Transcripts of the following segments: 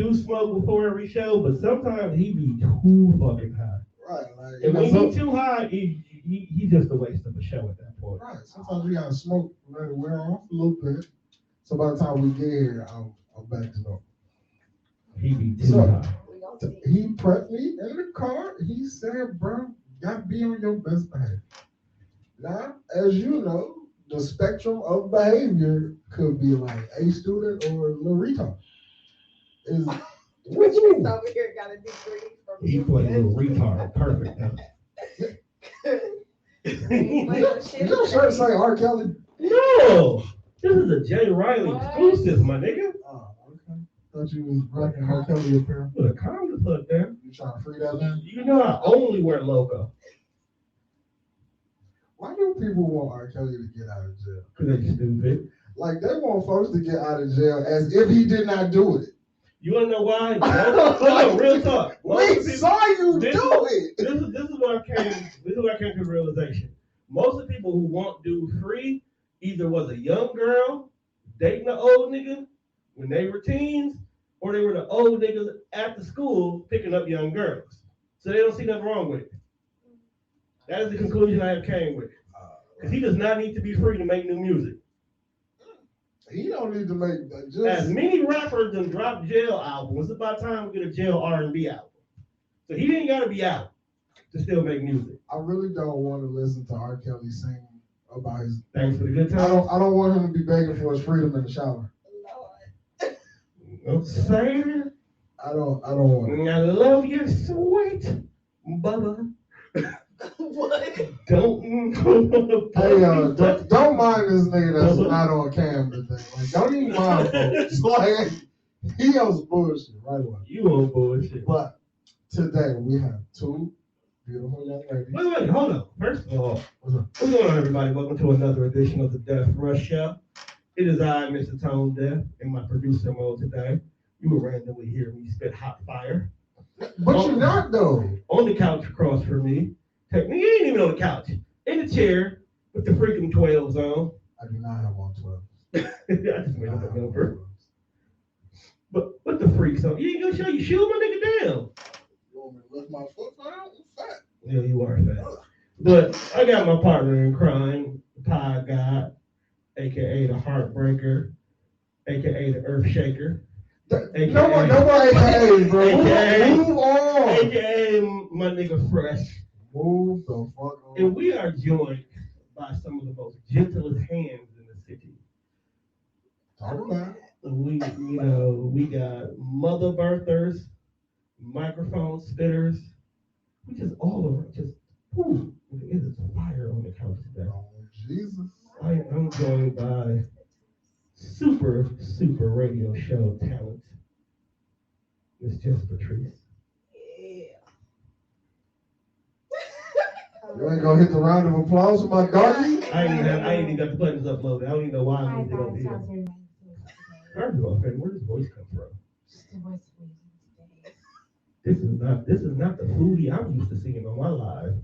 do smoke before every show, but sometimes he be too fucking high. Right, like And when he too high, he just a waste of a show at that point. right. Sometimes we gotta smoke, let it wear off a little bit. So by the time we get here, I'm back to normal. He be too high. He prepped me in the car. He said, bro, gotta be on your best behavior. Now, as you know, the spectrum of behavior could be like A student or a little retard. Is over here got a degree from he played little retard perfect. your shirt say R. Kelly? No, this is a Jay Riley exclusive, my nigga. Oh, okay. Thought you was rocking R. Kelly apparel. Look, calm the fuck down. You trying to free that man? You know I only wear logo. Why do people want R. Kelly to get out of jail? Because they stupid. Like they want folks to get out of jail as if he did not do it. You wanna know why? No, real talk. We saw you do it. This is where I came. This is where I came to the realization. Most of the people who want dude free either was a young girl dating an old nigga when they were teens, or they were the old niggas after school picking up young girls. So they don't see nothing wrong with it. That is the conclusion I have came with. Because he does not need to be free to make new music. He don't need to make just as many rappers done drop jail albums. It's about time we get a jail R&B album. So he ain't gotta be out to still make music. I really don't want to listen to R. Kelly sing about his. Thanks for the good time. I don't want him to be begging for his freedom in the shower. I'm saying. I don't want it. I love you, sweet Bubba. What? Don't. Hey, don't mind this nigga that's not on camera today. Like, don't even mind, folks. Like, he owns bullshit right away. You on bullshit. But today we have two beautiful young ladies. Wait, hold on. First of all, what's going on, everybody? Welcome to another edition of the Death Rush Show. It is I, Mr. Tone Death, in my producer mode today. You will randomly hear me spit hot fire. But you're not, though. On the couch across from me. Technically, you ain't even on the couch. In the chair with the freaking 12s on. I do not have on 12. I just made up a number. But what the freaks on? You ain't gonna show your shoe, my nigga, down. You want me to lift my foot down? I'm fat. Yeah, you are fat. But I got my partner in crime, the Pie God, aka the Heartbreaker, aka the Earth Shaker. AKA, nobody AKA, bro. AKA, move on. AKA my nigga Fresh. Move the fuck on. And we are joined by some of the most gentlest hands in the city. Talk about it. We got mother birthers, microphone spitters. We just all over, just whoo, it is fire on the couch today. Oh, Jesus. I'm joined by super radio show talent, Miss Jess Patrice. You ain't gonna hit the round of applause for my doggy? I ain't even got the buttons uploaded. I don't even know why I moved it over here. First of all, Faye, where does voice come from? This is not the foodie I'm used to seeing on my live.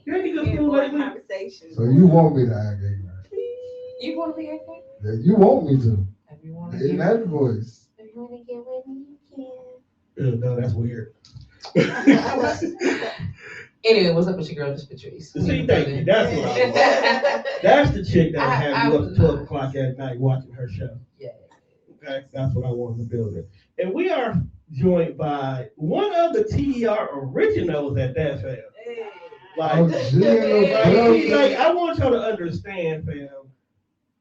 You ain't good food lately. Conversation. So you want me to act ignorant? You want to be okay? Yeah, you want me to. If you want In that voice. If you want to get with me, you can. No, that's weird. Anyway, what's up with your girl, Miss Patrice? See, thank you. That's what I want. That's the chick that will have you up at 12 o'clock at night watching her show. Yeah. Okay, that's what I want in the building. And we are joined by one of the TER originals at that, fam. Like, I want y'all to understand, fam,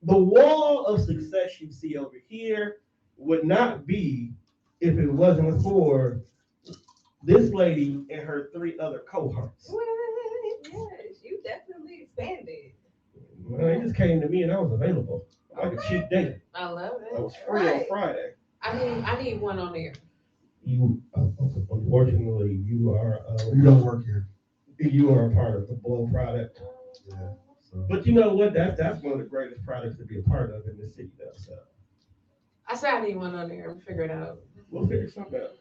the wall of success you see over here would not be if it wasn't for this lady and her three other cohorts. Yes, you definitely expanded. Well, it just came to me and I was available. Like a cheap date. I love it. I was free on Friday. I need one on there. You, unfortunately, you are. You don't work here. You are a part of the Blow product. Yeah. So. But you know what? That's one of the greatest products to be a part of in the city, though. So I said I need one on there. We'll figure it out. we'll figure something out.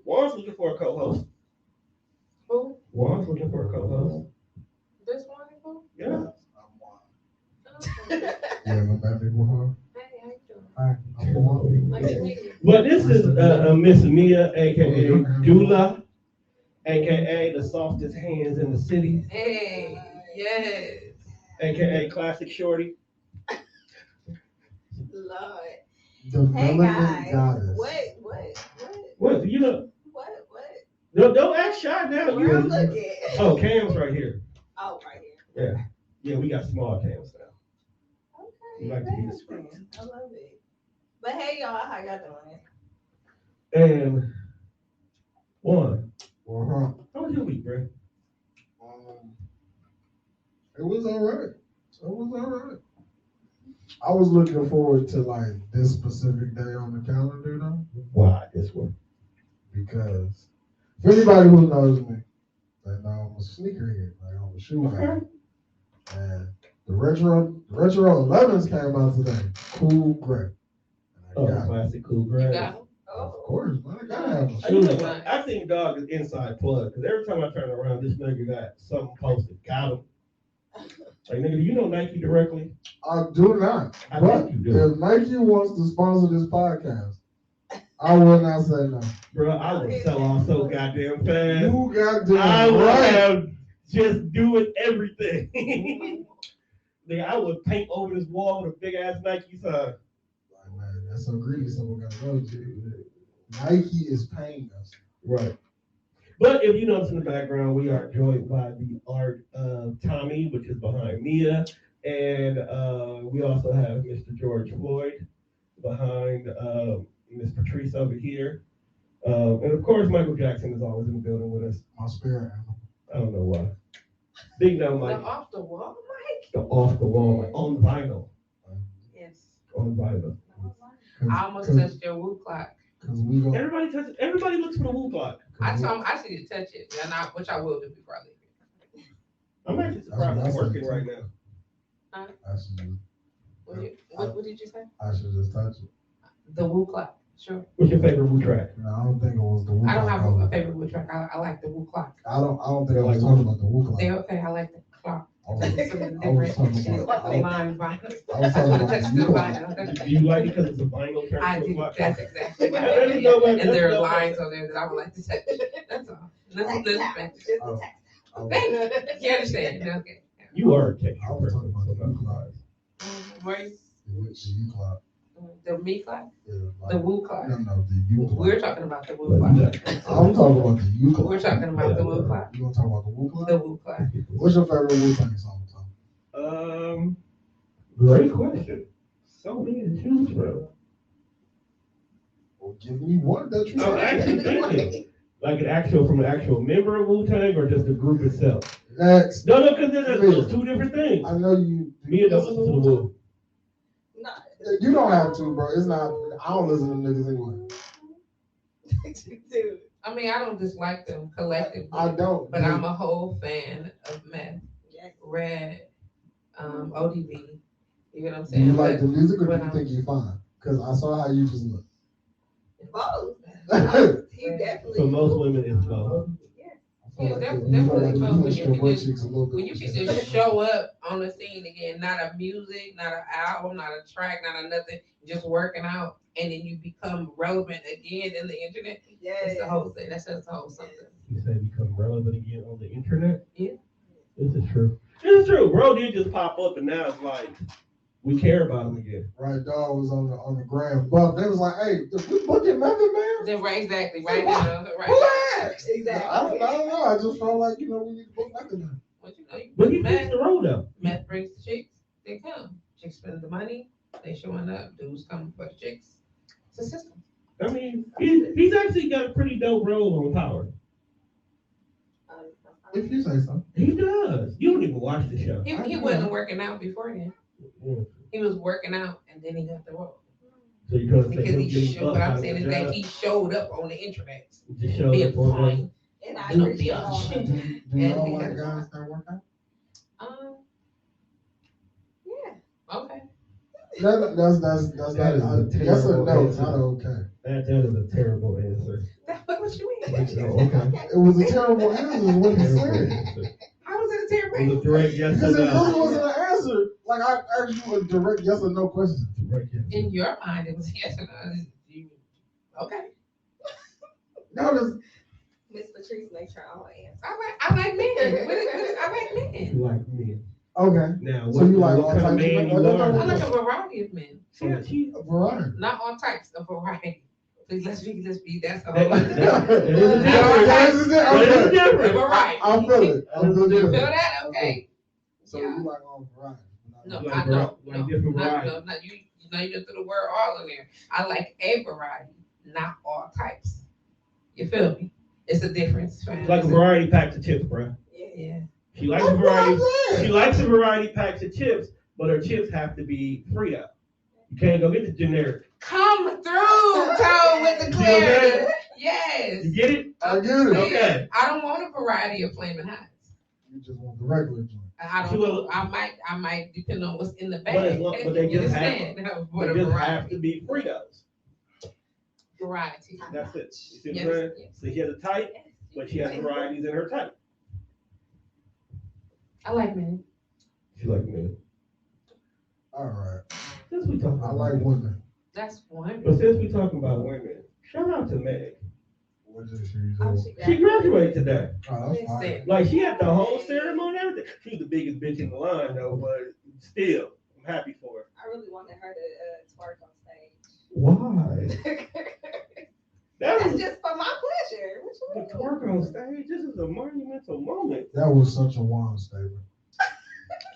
Juan's looking for a co-host. Who? Juan's looking for a co-host. This one? Who? Yeah. Yeah, my bad before. Hey, how you doing? Hi, I'm Juan. Nice to meet you. But this is Miss Mia, aka Doula, aka the softest hands in the city, Hey, yes. aka Classic Shorty. Lord. The Hey melanin guys. goddess. What you know? What? Don't act shy now. Where I'm You. looking. Oh, Cam's right here. Oh, right here. Yeah, we got small Cams now. Okay. We like to be discreet. I love it. But hey y'all, how y'all doing? And one, Uh-huh. how was your week, bro? It was all right. I was looking forward to like this specific day on the calendar though, Why this one? because for anybody who knows me, they know I'm a sneakerhead, like I'm a shoe head. And the retro 11s came out today. Cool gray. Oh, classic cool You grad. got 'em? Of course, man. I gotta have a You shoe. know what? I think dog is inside plug because every time I turn around, this nigga got something posted. Got him. Like nigga, do you know Nike directly? I do not. I But think you do. if Nike wants to sponsor this podcast, I will not say no. Bro, I would sell off so goddamn fast. You got to I would right. have just doing everything. Nigga, I would paint over this wall with a big ass Nike sign. Like, man, that's so greedy. Someone got to go to. Nike is paying us. Right. But if you notice in the background, we are joined by the art of Tommy, which is behind Mia. And we also have Mr. George Floyd behind Miss Patrice over here. And of course, Michael Jackson is always in the building with us. My spirit animal. I don't know why. Big no, Mike. The off the wall, Mike? The off the wall, like, on vinyl. Yes. On vinyl. I almost touched your woo clock. Because we go. Everybody looks for the woo clock. I told him I should to touch it, which I will do before I leave here. I'm actually surprised I'm working right now. I should just, What did you say? I should just touch it. The woo clock, sure. What's your favorite woo track? No, I don't think it was the woo I don't clock. have a favorite woo track. I like the woo clock. I don't think I was talking about the woo clock. Okay, I like the clock. I was Different line vinyl. I was talking about Touch the the woo clock. vinyl. Do you like it because it's a vinyl track? I do. Clock? That's exactly right. There you go, man. And there are That's lines on there that I would like to touch. That's all. Nothing. Oh, I was- Thank you. You understand? Okay. You are a tech I was talking person. about the woo clock. Where is The woo clock. the me clock? Yeah, like, The woo clock? No, the you clock. We're talking about the woo Well, clock. I'm talking about the you clock. We're talking about the woo clock. You gonna talk about the woo clock? The woo clock. What's your favorite Wu-Tang song, Tom? Great question. So many to choose from. Well, give me one that you I'm actually thinking. Like from an actual member of Wu-Tang or just the group itself? Next. No, because there's two different things. I know you. Me and don't listen to the Wu. No. You don't have to, bro. It's not. I don't listen to niggas anyway. Dude. I mean, I don't dislike them collectively. I don't. But I'm a whole fan of Meth, Yes. Red, ODB. You get what I'm Do saying? you like the music or do but you I'm- think you're fine? Because I saw how you just look. Both. He definitely. For most women, it's both. I feel Yeah, like definitely you feel like both. you When push you your can butt just- cheeks a little bit. When you can just show up on the scene again, not a music, not an album, not a track, not a nothing, just working out, and then you become relevant again in the internet. Yes. It's the whole thing. That's just the whole something. You say become relevant again on the internet? Yeah. This is true. This is true. Bro did just pop up and now it's like, we care about him again. Right, dog was on the gram, but they was like, "Hey, if we booking Method Man, Then right, exactly, right now, right. relax." Exactly. I don't know. I just felt like we need to book Method Man. What you know, you But he Meth, fixed the road up. Meth brings the chicks, they come. Chicks spend the money, they showing up, dudes come for the chicks. It's a system. I mean, he's actually got a pretty dope role on Power. If you say so. He does. You don't even watch the show. He wasn't working out before then. Mm. He was working out and then he got the role. So you trying to say Because him he getting showed, what I'm saying is that he showed up on the internet. just showed Being up on fine. And I You know, appreciate the all other that. Do you all like guys that work out? Yeah. Okay. That's That is a yes or no, terrible it's not okay. That is a terrible answer. What you mean? Oh, okay. It was a terrible answer, is what he Terrible said. answer. How was it a terrible It was a direct yes or Because it really no. wasn't an answer. Like I asked you a direct yes or no question. Direct yes. In your mind, it was yes or no. Okay. Notice Miss Patrice makes her own answer. I like men. I like You men. like men. okay. Now, So what, you like what all kind of types of man men? you That's are? not I like what a variety of men. She, A variety. Not all types, a variety. Please let's be that's all. that, That that is a That difference. is it. That is a Okay. difference. variety. I feel it. I feel You feel it. that? Okay. So Yeah. you like all variety. No, Like I don't. like No, different not, varieties. no, you just threw the word all in there. I like a variety, not all types. You feel me? It's a difference, fam. It's like a variety pack of chips, bro. Yeah. She likes a That's what variety. I'm saying. She likes a variety packs of chips, but her chips have to be Frito. You can't go get the generic. Come through, Toe, with the You see what I'm clarity. saying? Yes. You get it? I get it. Okay. I don't want a variety of flaming hots. You just want the regular joint. I She don't will- know. I might depend on what's in the But as bag. long- but they You just have- understand? What They a just have variety. to be Fritos. Variety. That's it. You see what Yes, I'm saying? yes. So she has a type, but she has varieties in her type. I like men. She like men. All right. Since we talking I about like women. women. That's one. But since we talking about women, shout out to Meg. What did she Oh, do? She graduated today. Oh, that's fine. Listen. Like she had the whole ceremony and everything. She was the biggest bitch in the line though, but still, I'm happy for her. I really wanted her to twerk on Why? stage. That That's was just for my pleasure. What you the mean? twerk on stage. This is a monumental moment. That was such a wild statement.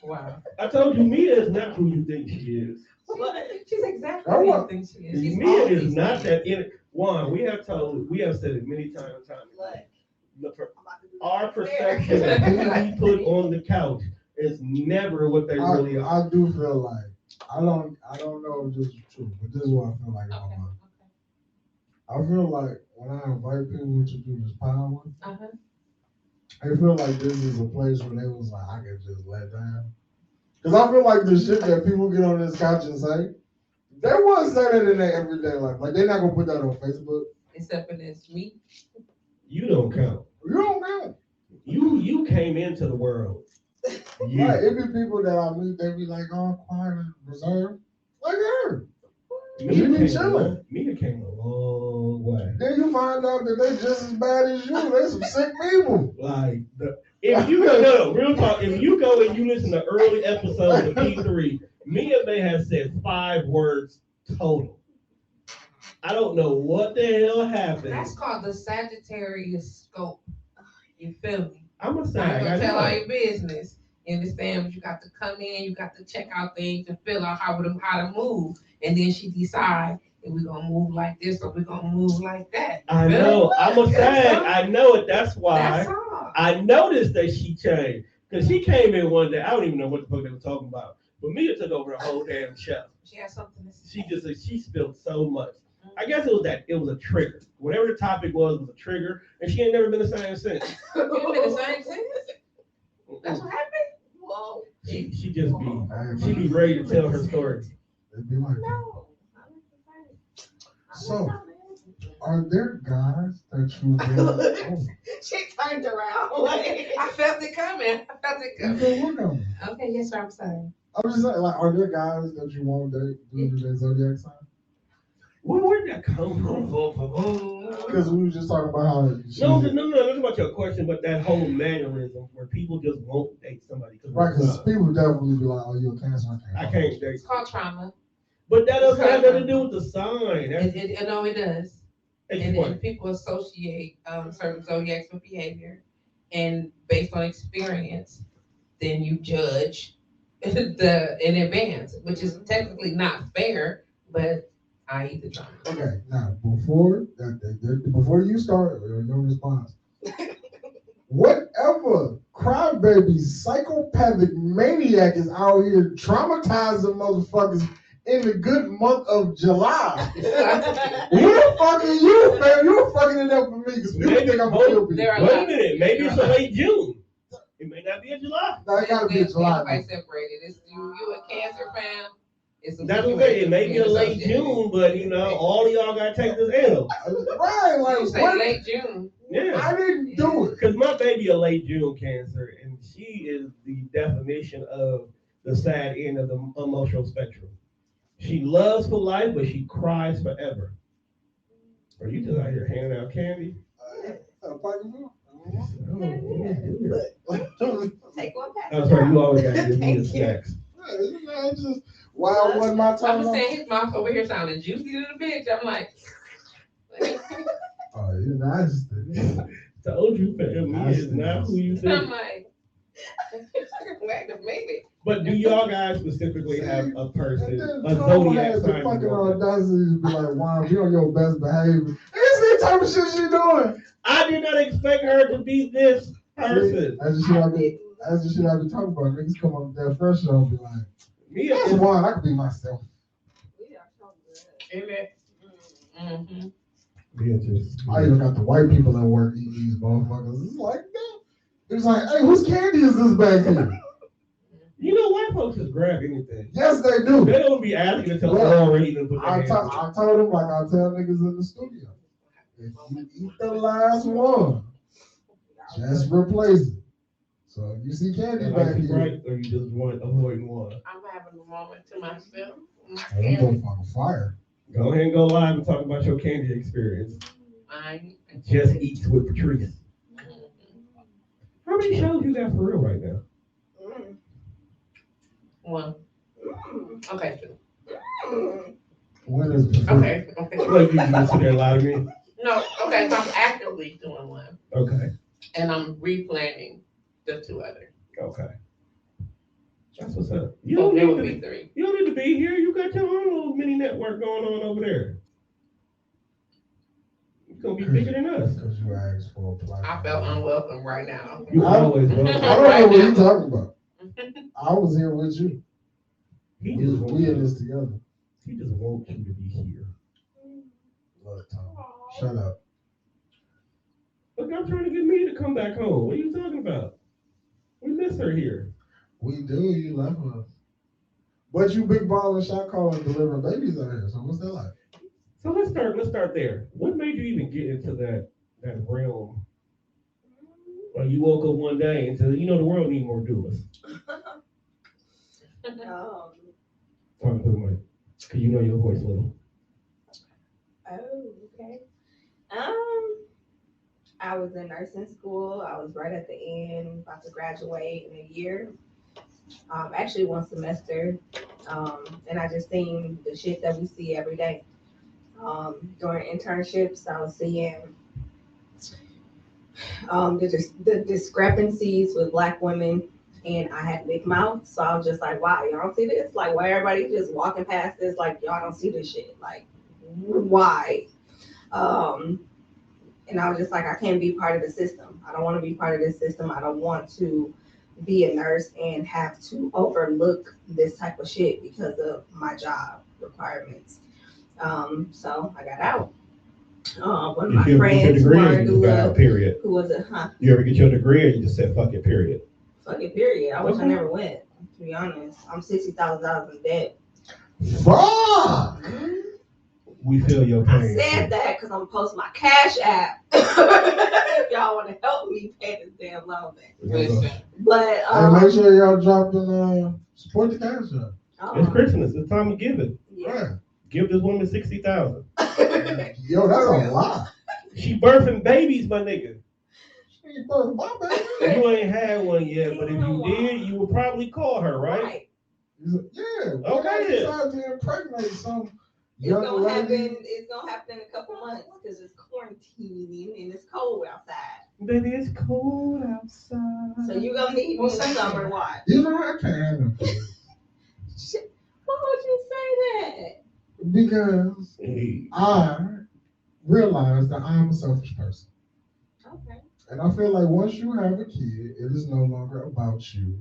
Wow. I told you, Mia is not who you think she is. What? She's exactly Oh, who what? you think she is. She's Mia all is these not things. that in Juan, we have said it many times. Look, The per- I'm about to do our that. perception of who we put on the couch is never what they really are. I do feel like I don't know if this is true, but this is what I feel like in my Okay. mind. I feel like when I invite people to do this power, Uh-huh. I feel like this is a place where they was like I can just let down. Cause I feel like the shit that people get on this couch and say, they wouldn't say that in their everyday life. Like they're not gonna put that on Facebook. Except when it's me. You don't count. You don't know. You came into the world. Like You. it be people that I meet, they be like, oh, quiet and reserved. Like her. You be chilling. Mia came a long way. Then you find out that they just as bad as you. They some sick people. Like if you go, no, real talk, if you go and you listen to early episodes of P3, Mia may have said 5 words total. I don't know what the hell happened. That's called the Sagittarius scope. You feel me? I'm a I ain't sag. gonna I tell all know. your business. You understand? But you got to come in, you got to check out things and feel out how to move. And then she decide if we're gonna move like this or we're gonna move like that. I Feel know. me? I'm a That's sag. all. I know it. That's why. That's all. I noticed that she changed. Because she came in one day. I don't even know what the fuck they were talking about. But Mia took over the whole damn show. She has something to say. She spilled so much. I guess it was a trigger. Whatever the topic was a trigger, and she ain't never been the same since. You been the same since? That's what happened? Whoa. She just be ready to tell her story. They be like, No. so, are there guys that you really She turned around. Like, I felt it coming. you feel what coming? Okay, yes, sir, I'm sorry. I'm just saying, like, are there guys that you want date due to their zodiac sign? Where did that come from? Because we were just talking about how No, that's about your question, but that whole mannerism where people just won't date somebody. right, because people definitely be like, oh, you're a Cancer. I can't date. It's called trauma. But that doesn't have nothing to do with the sign. That's, No, it does. that's And what- people associate certain zodiacs with behavior, and based on experience, then you judge in advance, which is technically not fair, but I eat the drama. Okay, now before you start your response, whatever crybaby psychopathic maniac is out here traumatizing motherfuckers in the good month of July. Who the fuck are you, man? You're fucking it up for me because people think I'm gonna kill people. There are Wait a lots. minute, maybe There it's are a late June. It may not be in July. No, it gotta be They're July. quite separated. It's you a Cancer fam. It's That's what I'm saying. It may be a late June, but all of y'all gotta take this L. Right, like You say what? late June. Yeah. I didn't do it. Because my baby a late June Cancer, and she is the definition of the sad end of the emotional spectrum. She loves for life, but she cries forever. Or you just out here handing out candy? Take one pass. I'm sorry, you always gotta give me Thank the you. snacks. Just why it wasn't my I'm time? just saying his mouth over here sounding juicy to the bitch. I'm like, Oh, you're nice. Told you, family is not who you I'm think. like, wait a minute. But do y'all guys specifically have a person, And a then Tom zodiac had the sign? fucking you want? audacity to be like, wow, be on your best behavior. This is the type of shit she doing. I did not expect her to be this person. That's the shit I be talking about. Niggas come up with that fresh show and be like, Me that's and one, I could be myself. We are so good. Isn't it? Mm-hmm. I even got the white people at work eating these motherfuckers. It's like, no. It's like, hey, whose candy is this back here? you know, white folks just grab anything. Yes, they do. They don't be asking until Well, they're already to put their I hands told them like I tell niggas in the studio. If you eat the last one, just replace it. So if you see candy in. back Like here, right, or you just want avoiding one. I'm having a moment to myself. hey, that motherfucker fire. Go ahead and go live and talk about your candy experience. Mine. Just eats with Patrice. How many shows you got for real right now? One. Okay, two. When is the Okay. Like you just sit there and lie to me? No, okay, so I'm actively doing one. Okay. And I'm replanning the two others. Okay. That's what's up. You So don't, there need would to, be three. you don't need to be here. You got your own little mini network going on over there. You're going to be bigger than us. Because you asked for a platform. I felt unwelcome right now. You always welcome. I don't know what you're talking about. I was here with you. He just wants We in you. this together. He just wants you to be here. Look, Tom. Shut up. Look, I'm trying to get me to come back home. What are you talking about? We miss her here. We do. You left us. But you big ball and shot call and delivering babies out here. So what's that like? So let's start there. What made you even get into that realm? Like you woke up one day and said, you know, the world needs more doulas. Talking to the mic. Cause you know your voice little. Oh, okay. I was in nursing school. I was right at the end, about to graduate in a year. Actually one semester. And I just seen the shit that we see every day. During internships, I was seeing the discrepancies with Black women, and I had big mouth, so I was just like, wow, y'all don't see this? Like, why everybody just walking past this? Like, y'all don't see this shit? Like, why? And I was just like, I can't be part of the system. I don't want to be part of this system. I don't want to be a nurse and have to overlook this type of shit because of my job requirements. So I got out. One of my friends who wanted to do period. who was a You ever get your degree or you just said fuck it, period? fuck it, period. I wish I never went, to be honest. I'm $60,000 in debt. Fuck! We feel your I pain. said that because I'm gonna post my Cash App. If y'all want to help me pay this damn loan back. Listen. But Hey, make sure y'all drop in support the cash app. It's Christmas. It's time to give it. yeah. Right. Give this woman 60,000. Yo, that's a lot. She birthing babies, my nigga. She ain't birthed my baby. You ain't had one yet, but if you did, you would probably call her, right? Yeah. Okay. Decide to impregnate some It's young gonna happen. lady. It's gonna happen in a couple months because it's quarantining and it's cold outside. Baby, it's cold outside. So you gonna need me in the summer to watch. You know, I can't handle it. Shit. Why would you say that? Because Hey. I realize that I'm a selfish person. Okay. And I feel like once you have a kid, it is no longer about you.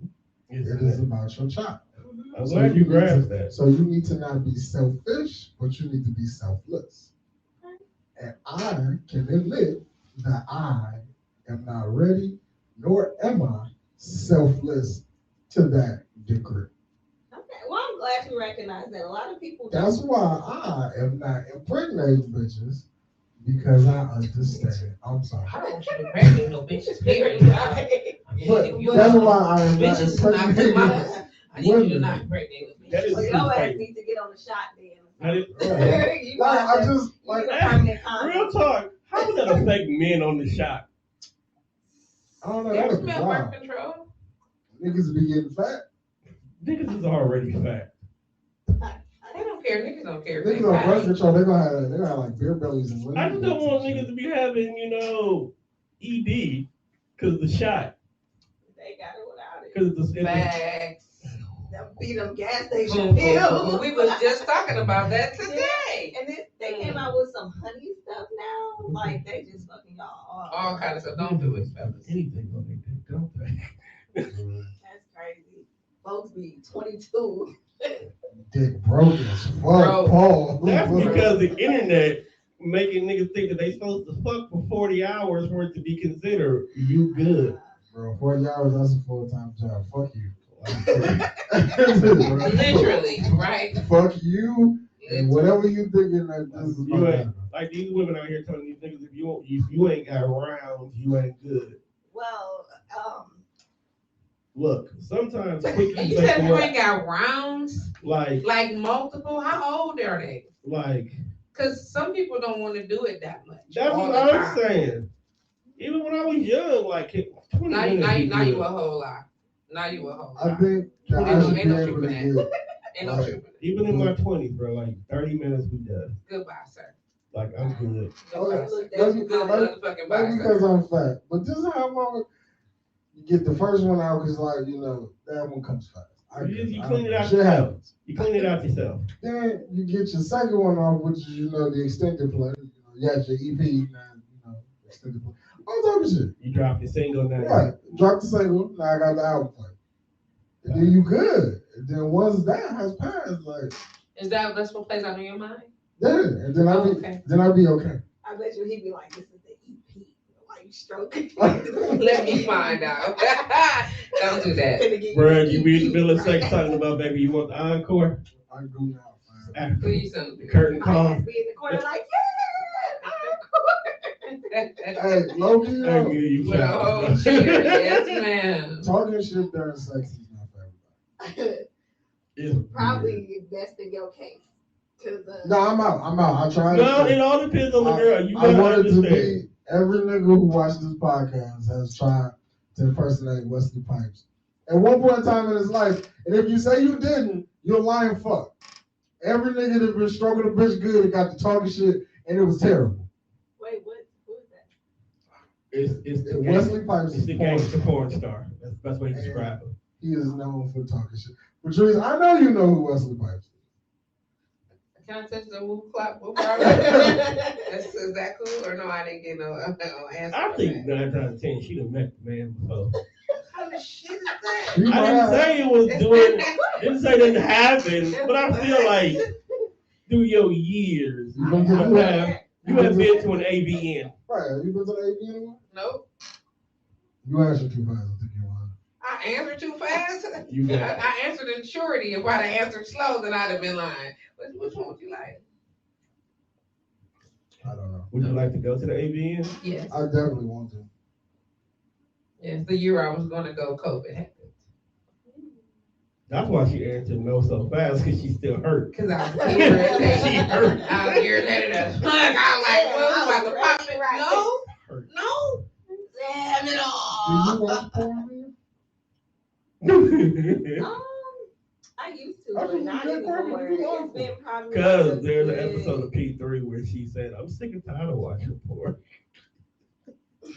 It is about your child. I'm glad you grasped that. So you need to not be selfish, but you need to be selfless. And I can admit that I am not ready, nor am I selfless to that degree. Okay. Well, I'm glad you recognize that. A lot of people don't. That's why I am not impregnating bitches, because I understand. I'm sorry. I don't want you to impregnate no bitches, period. Right. But If you that's want why I am not bitches to not be impregnating mine, I need you to women. not impregnate with That is So bitches. your ass need to get on the shot then or I didn't- You Like, got I the- just you like need a permanent condom. Real talk. How would that affect men on the shot? I don't know. There's That'd be milk wild. birth control. Niggas be getting fat. Niggas is already fat. They don't care. Niggas don't care. Niggas on birth control. They gonna have like beer bellies and. I just don't want niggas to be having, ED because of the shot. They got it without it. Because it's Facts. Them beat them gas Boom, station boom, pills. boom. We was just talking about that today. And then they came out with some honey stuff now. Like they just fucking y'all. All kinds of stuff. Don't do it, fellas. anything on their dick, don't they? That's crazy. Folks be 22. Dick broke as fuck. Bro. Paul. That's because the internet making niggas think that they supposed to fuck for 40 hours for it to be considered you good. Bro, 40 hours, that's a full-time job. Fuck you. Literally, right? Fuck you. And Literally. whatever you thinking that this is You ain't like these women out here telling these niggas if you ain't got rounds, you ain't good. Well, Look, sometimes And quickies you said make you more ain't got rounds, like like multiple. How old are they? like Because some people don't want to do it that much. that's all what the I'm time. saying. Even when I was young, like 20 Now, minutes. be now you good. a whole lot. Now you a whole I lot. think that Ain't I no- should ain't be no able to truth in get. Ain't no Right. truth. Even in my 20s, bro, like 30 minutes we done. Goodbye, sir. Like I'm good. Goodbye, Okay. sir. That's Maybe because, Motherfucking bye, maybe sir. because I'm fat. But this is how long you get the first one out because, like, that one comes fast. You clean it out Shit yourself. happens. You clean it out yourself. Then you get your second one off, which is, the extended play. You got your EP, now, extended play. All type of shit. You drop your single now. Right. Drop the single, now I got the album play. And then you good. And then once that has passed, like, That's what plays out in your mind? yeah. And then I'll be Okay. okay. I bet you he'd be like, "This is the EP." Why you stroking? Let me find out. Don't do that. Bro, you be in the middle of sex talking about, baby, you want the encore? I do now, man. After Please don't the do curtain My call. ass be in the corner like, that. Hey, low key, I give you With a shout. whole cheer. Yes, ma'am. talking shit during sex is not for everybody. It's Probably best in your case. Cause No, I'm out. I tried. No, it all depends on the girl. You I gotta wanted to understand. be every nigga who watched this podcast has tried to impersonate Wesley Pipes at one point in time in his life. And if you say you didn't, you're lying fuck. Every nigga that been stroking a bitch good and got to talking shit, and it was terrible. wait, who is that? It's the Wesley Pipes It's is the porn. gangster porn star. That's the best way to describe him. He is known for talking shit. Patrice, I know you know who Wesley Pipes is. Can I touch the woo clap? Is that cool or no? I didn't get no answer. I for think that. 9 times 10 she done met the man before. What kind of shit is that? You I didn't say it was doing. Didn't say it didn't happen, but I feel like through your years, You been to you the have been to an AVN. Right, have you been to the AV anymore? Nope. You answered too fast, I think you lying. I answered too fast. You got. I answered in surety. If I'd have answered slow, then I'd have been lying. Which one would you like? I don't know. Would you like to go to the AVN? Yes. I definitely want to. Yes, the year I was going to go, COVID happened. That's why she answered no so fast, because she still hurt. Because I was irritated. She hurt. I was irritated as fuck. I was like, well, I'm about to pop it. Right. No. No. Damn it Did you all. watch porn, I used to, I but think not you did anymore. perfect. You It's been probably Because like a there's an good- episode of P3 where she said, I'm sick and tired of watching porn.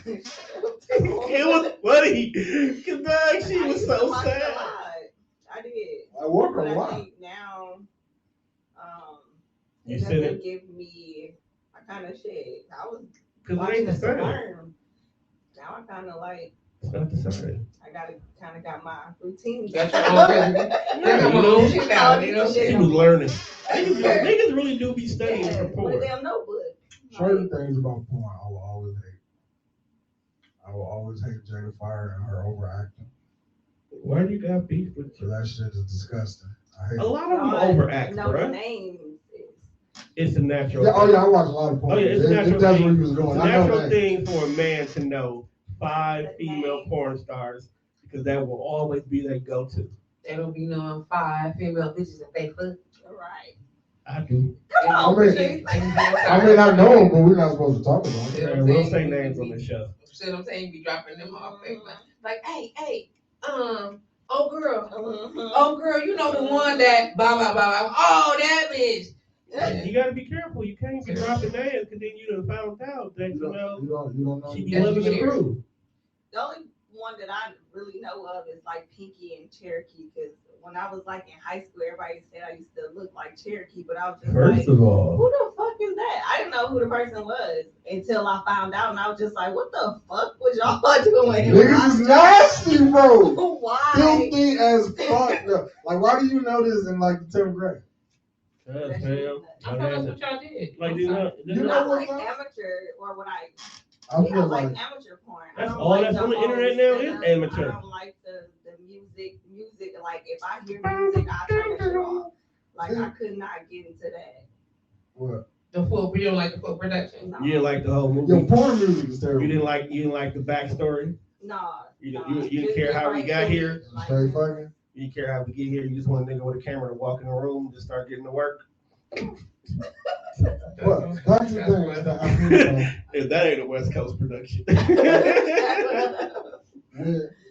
It was funny. Because, dog, she I was used to so watch it a sad. lot. I did. I work But a I lot. think now, You it said doesn't it give me a kind of shit. I was because it watching ain't the it to same. learn. Now I kind of like, It's not the same. I got my routine. Got your own rhythm. They got my own shit out, you know? She was learning. Niggas really do be studying Yeah, for with a porn. damn notebook. Certain things about porn I will always hate. I will always hate Jada Fire and her overacting. Why do you got beef with So that shit is disgusting. I hate a it. lot of them overact, No, the bro. names is. It's a natural. Yeah, oh yeah, I watch a lot of porn. Oh, yeah, it's a natural that's thing. where he was It's going. a I know natural that. thing for a man to know 5 female porn stars because that will always be their go-to. They don't be knowing 5 female bitches if they fuck. Right. I do. Come on, I mean- Patrice. I mean, I know him, but we're not supposed to talk about it. See what Man, I'm we'll saying? say names on the show. See what I'm saying? Be dropping them off. Like, hey, oh girl, you know the one that blah blah blah. Blah. Oh, that bitch. Yeah. You gotta be careful. You can't be dropping names because then you done found out that You don't know. she be That's loving the weird. crew. The only one that I really know of is like Pinky and Cherokee, because when I was like in high school, everybody said I used to look like Cherokee, but I was just like, First of all, who the fuck is that? I didn't know who the person was until I found out, and I was just like, what the fuck was y'all doing? Niggas is nasty, bro. Why? Filthy as fuck. No. Like, why do you know this in like the 10th grade? cuz fam, I thought that's what y'all did. like I'm you sorry. know, You You know know, what, like bro? amateur, or what I I yeah, feel like like amateur porn. I That's don't all like that's the on the whole internet now setup. is amateur. I don't like the music. Like if I hear music, I turn that shit off. Like I could not get into that. what? The full, you don't like the full production. No, you didn't like the whole Yo, movie. porn music is terrible. You didn't like the backstory. no. You no. didn't care how we got here. Like, Straight fucking. You didn't care how we get here. You just want a nigga with a camera to walk in the room and just start getting to work. What? That's the thing that I feel like If that ain't a West Coast production.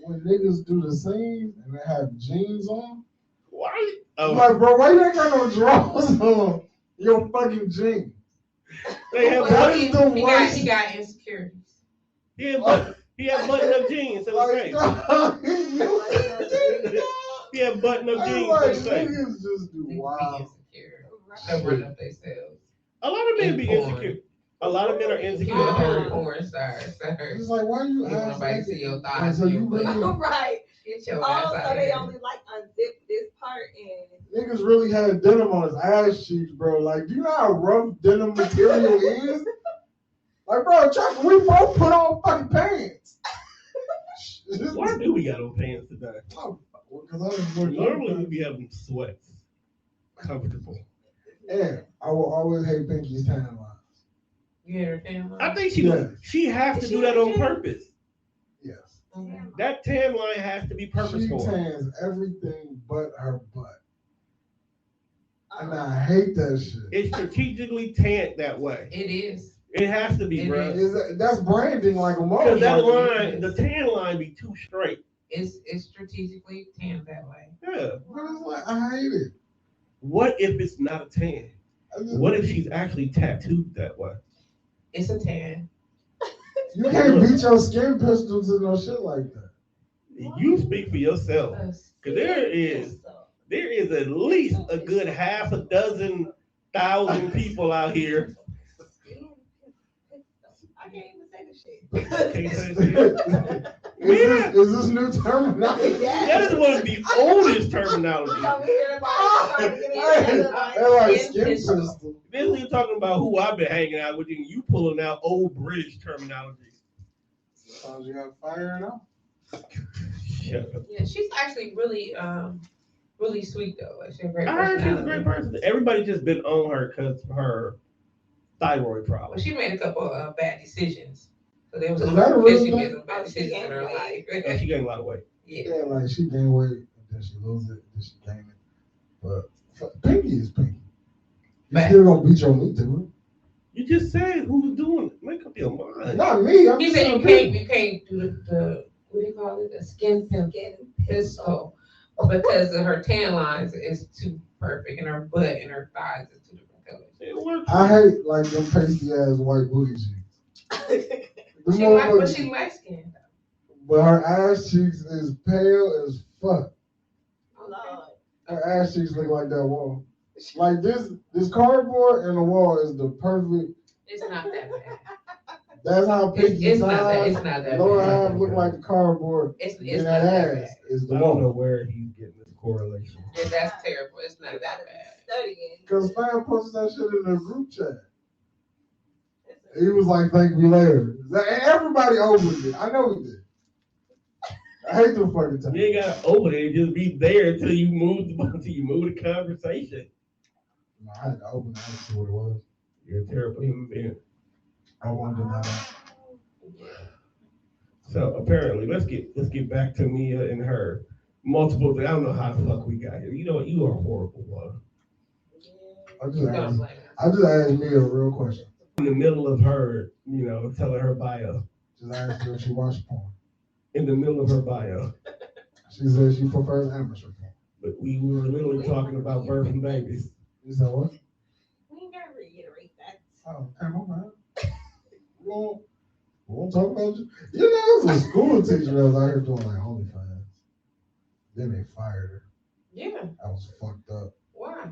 when niggas do the scenes and they have jeans on. Why? I'm Oh, like, bro, why you ain't got no drawers on your fucking jeans? they have Well, button, he- the worst. He got insecurities. he had button up jeans. So Like, okay. He had button up I'm jeans. like, So say. niggas just do Niggas be wild. insecure. Right. They run up themselves. A lot of men be In porn. insecure. A lot of men are insecure. You a whole period. porn star, sir. It's like, why you You want ask nobody niggas? to see your Like, thighs. so you really, Right. Get your Oh, ass so out they here. only like unzip this part and niggas really had denim on his ass cheeks, bro. Like, do you know how rough denim material is? Like, bro, Chuck, we both put on fucking pants. Why do we got on pants today? Because I was working. Normally we be having sweats. Comfortable. And I will always hate Pinky's tan lines. You hear her fan I line? think Yeah. she has to Is do she that on Asian? purpose. Yes. Okay. That tan line has to be She purposeful. tans everything but her butt. And um, I hate that shit. It's strategically tanned that way. It is. It has to be, It bro. is. That's branding like a Because that motherfucker. line, the tan line be too straight. It's strategically tanned that way. Yeah. But it's like, I hate it. What if it's not a tan? I just- What if she's actually tattooed that way? It's a tan. You can't beat your skin pistols and no shit like that. You speak for yourself. Us. Because there is at least a good 6,000 people out here. I can't even say this shit. Can't say shit. Is this new terminology? That is one of the oldest terminology. Over here, everybody They're like Skin skin pistol. pistol. This is talking about who I've been hanging out with, and you pulling out old British terminology. Sometimes you got fire now. Shut up. Yeah, she's actually really really sweet though. Like, she's a great I heard she's a personality. great person. Everybody just been on her because of her thyroid Well, problem. she made a couple of bad decisions. So there was Is a that a lot of real she thing? made some bad decisions in her life. And she gained a lot of weight. Yeah. Yeah, like she gain weight, and then she lose it, then she gain it. But Pinky is Pinky. You Fact. still gonna beat your meat to You just said who's doing it. Make up your it. mind. Not me. I'm He just said saying you Pinky. can't do the what do you call it? The skin pistol because of her tan lines is too perfect and her butt and her thighs is two different colors. It works. I hate like them pasty ass white booty cheeks. The She like, but motherfucker- she light skinned. But her ass cheeks is pale as fuck. Lord. Her ass cheeks look like that wall. Like this cardboard and the wall is the perfect. It's not that bad. That's how Pinky It's not that. size. It's not that Lower bad. half look like the cardboard. It's And not that that ass bad. is the I don't know wall. where he's getting this correlation. Yeah, that's terrible. It's not that bad. Studying. Because Fam posted that shit in the group chat. He was like, "Thank me later." And everybody opened it. I know he did. I hate the fucking time. You ain't gotta open it, just be there until you move the conversation. No, I had to open it. I didn't see what it was. You're a terrible human being. I wanted to know that. So apparently, let's get back to Mia and her multiple things. I don't know how the fuck we got here. You know, you are a horrible one. I just You don't asked, blame her. I just asked me a real question. In the middle of her, telling her bio. Just asked her if she watched porn. In the middle of her bio. She said she prefers amateur porn. But we were literally talking about birthing babies. You said what? We ain't gotta reiterate that. Oh, okay, my bad. Well, we won't talk about you. You know, there's a school teacher that was out here doing like OnlyFans. Then they fired her. Yeah. I was fucked up. Why?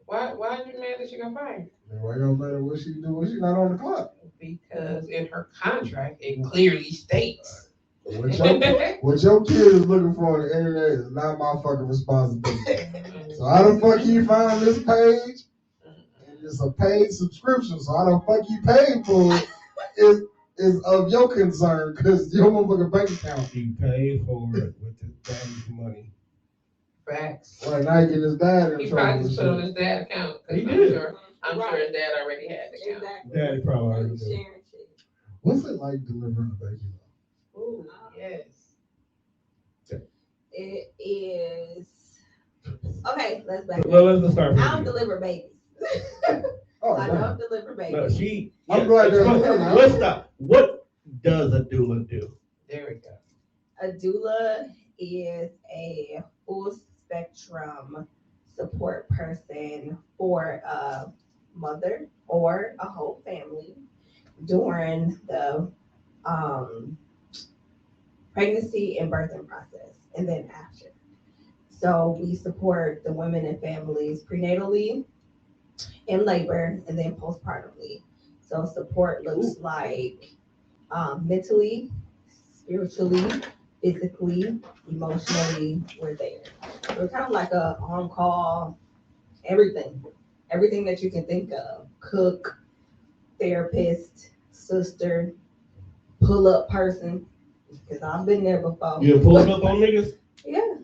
Why are you mad that she got fired? Man, why y'all matter what she do when she not on the clock? Because in her contract it clearly states. What your kid is looking for on the internet is not my fucking responsibility. So how the fuck you find this page? And it's a paid subscription, so how the fuck you paid for it is of your concern, because your motherfucking bank account. You paid for it with his daddy's money. Facts. Right now, he getting his dad in He trouble. probably just put on his dad account. He I'm did. sure. I'm sure his dad already had the account. Exactly. Daddy probably already knew. Sharing shit. What's it like delivering a baby? Ooh, yes. It is okay. Let's back Well, up. let's start. I don't deliver babies. Oh, I damn. don't deliver babies. No, she. I'm glad they're let's, here now. let's stop. What does a doula do? There we go. A doula is a full spectrum support person for a mother or a whole family during the pregnancy and birthing process, and then after. So we support the women and families prenatally, in labor, and then postpartumly. So support looks like mentally, spiritually, physically, emotionally, we're there. So we're kind of like a on call, everything that you can think of: cook, therapist, sister, pull up person. Because I've been there before. You pulling up on niggas? Yeah,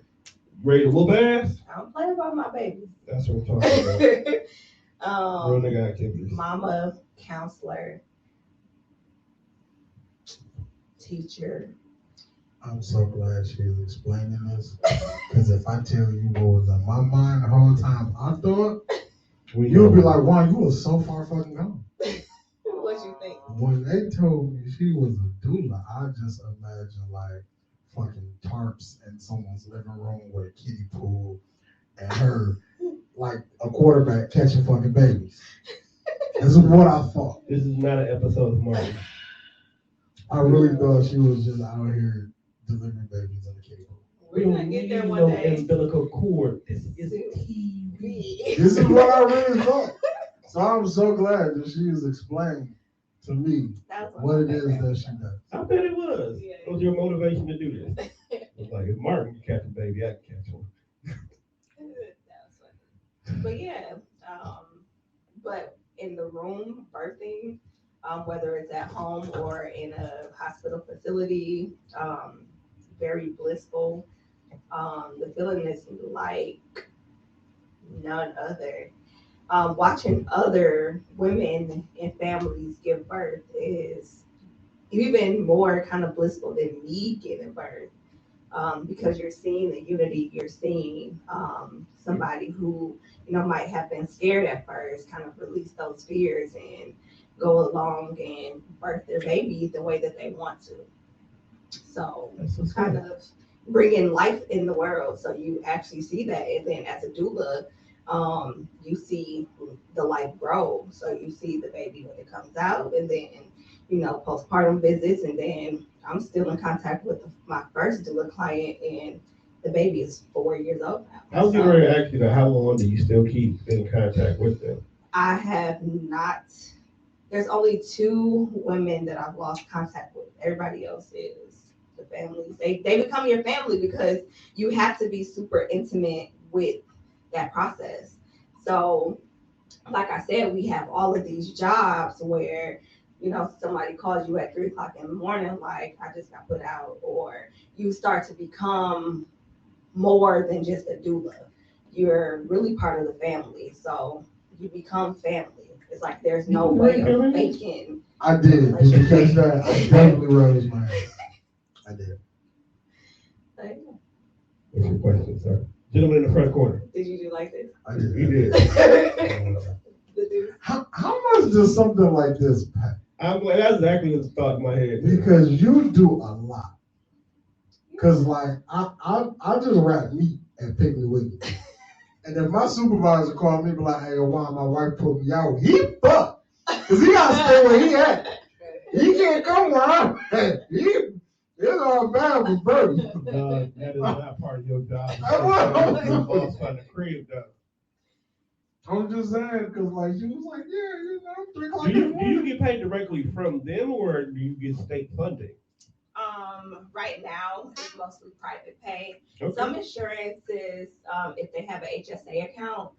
Ready to whoop ass? I don't play about my babies. That's what I'm talking about. Real nigga activities. Mama, counselor, teacher. I'm so glad she's explaining this. Because if I tell you what was in my mind the whole time I thought, you'll be like, wow, you was so far fucking gone. What you think? When they told me she was a doula, I just imagined like fucking tarps in someone's living room with a kiddie pool and her like a quarterback catching fucking babies. This is what I thought. This is not an episode of Martin. I really thought she was just out here delivering babies in the kiddie pool. We're gonna get there one no day. umbilical cord. This is TV. This is what I really thought. So I'm so glad that she is explaining to me what it is that she does. I bet it was. Yeah. What was your motivation to do this? It's like, if Martin can catch a baby, I can catch one. But yeah, but in the room birthing, whether it's at home or in a hospital facility, very blissful. The feeling is like none other. Watching other women and families give birth is even more kind of blissful than me giving birth, because you're seeing the unity, you're seeing somebody who might have been scared at first kind of release those fears and go along and birth their baby the way that they want to. So it's kind of bringing life in the world. So you actually see that, and then as a doula, you see the life grow. So you see the baby when it comes out, and then postpartum visits, and then I'm still in contact with my first doula client, and the baby is 4 years old now. I was getting ready to ask you that. How long do you still keep in contact with them? I have not. There's only 2 women that I've lost contact with. Everybody else is the families. They become your family because you have to be super intimate with that process. So, like I said, we have all of these jobs where somebody calls you at 3:00 in the morning, like, I just got put out, or you start to become more than just a doula. You're really part of the family, so you become family. It's like there's no way of faking. I did. Did you catch that? I definitely raised my hand. I did. What's your question, sir? Gentleman in the front corner. Did you do like this? I did. He did. How much does something like this pay? I'm glad that's exactly what's thought in my head. Because you do a lot. Cause like I just wrap meat at Piggly Wiggly. And if my supervisor called me, be like, "Hey, why my wife put me out?" He fucked, cause he gotta stay where he at. He can't come where I'm at. It's all bad for Birdie. That is not part of your job. Your boss find a crib, though. I'm just saying, cause like she was like, "Yeah, you know, 3 o'clock Do in the you morning." get paid directly from them, or do you get state funding? Right now it's mostly private pay. Okay. Some insurances, if they have an HSA account,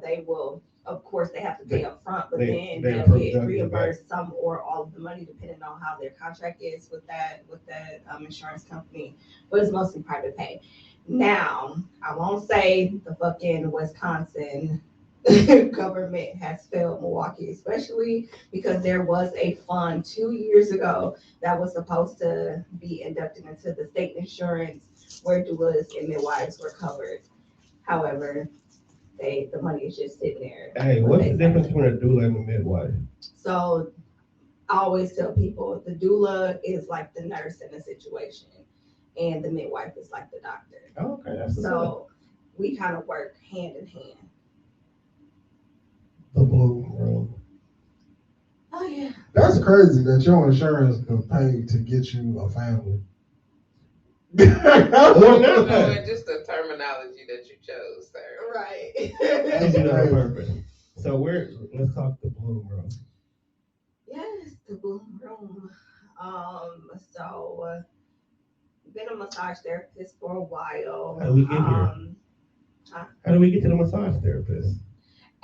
they will, of course, they have to pay up front, but then they'll get reimbursed some or all of the money depending on how their contract is with that insurance company. But it's mostly private pay. Now, I won't say the fucking Wisconsin government has failed Milwaukee, especially because there was a fund 2 years ago that was supposed to be inducted into the state insurance where doulas and midwives were covered. However, the money is just sitting there. Hey, what's the difference between a doula and a midwife? So I always tell people the doula is like the nurse in a situation, and the midwife is like the doctor. Oh, okay, that's so we kind of work hand in hand. The blue room. Oh yeah. That's crazy that your insurance could pay to get you a family. Well, not No, just the terminology that you chose, sir. Right. That's another purpose. So let's talk the bloom room. Yes, the bloom room. So been a massage therapist for a while. How do we get here? How do we get to the massage therapist?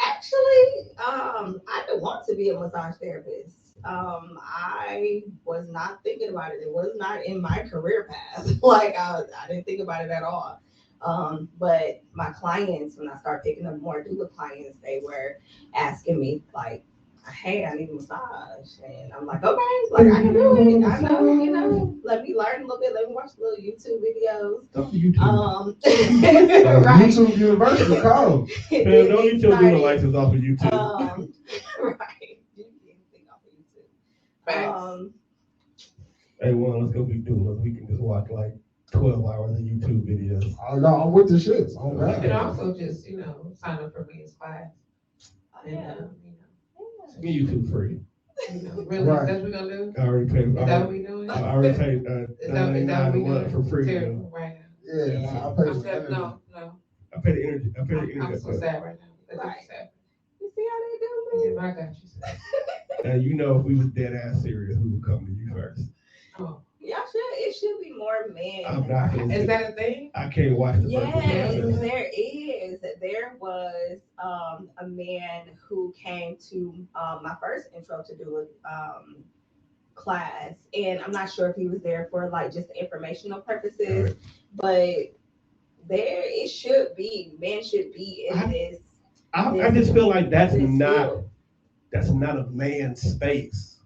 Actually, I didn't want to be a massage therapist. I was not thinking about it. It was not in my career path. Like I didn't think about it at all. But my clients, when I started picking up more doula clients, they were asking me like, "Hey, I need a massage," and I'm like, "Okay, like I can do it. I know, let me learn a little bit. Let me watch little YouTube videos." Right. YouTube University, call. Man, don't get your doula license off of YouTube. Right. You can get anything off of YouTube. Hey, let's go be doulas. We can just watch like 12 hours of YouTube videos. Oh no, I'm with the shits. Oh, You can also just, sign up for Mia's class. YouTube free. Really? Right. That's what we're gonna do? I already paid. Is that what we doing? I already paid Is that what we doing? for free. Terrible right now. Yeah, I paid for No, internet. no. I paid the energy. I paid the internet. I'm so sad right now. That's Right. sad. You see how they do me? I got you. And if we was dead ass serious, we would come to you first. Oh. Yeah, it should be more men. I'm not. Is that a thing? I can't watch the Yes, process. there is. There was a man who came to my first intro to doula class, and I'm not sure if he was there for like just informational purposes, Right. but it should be men should be in this. I just feel like that's this not field. that's not a man's space.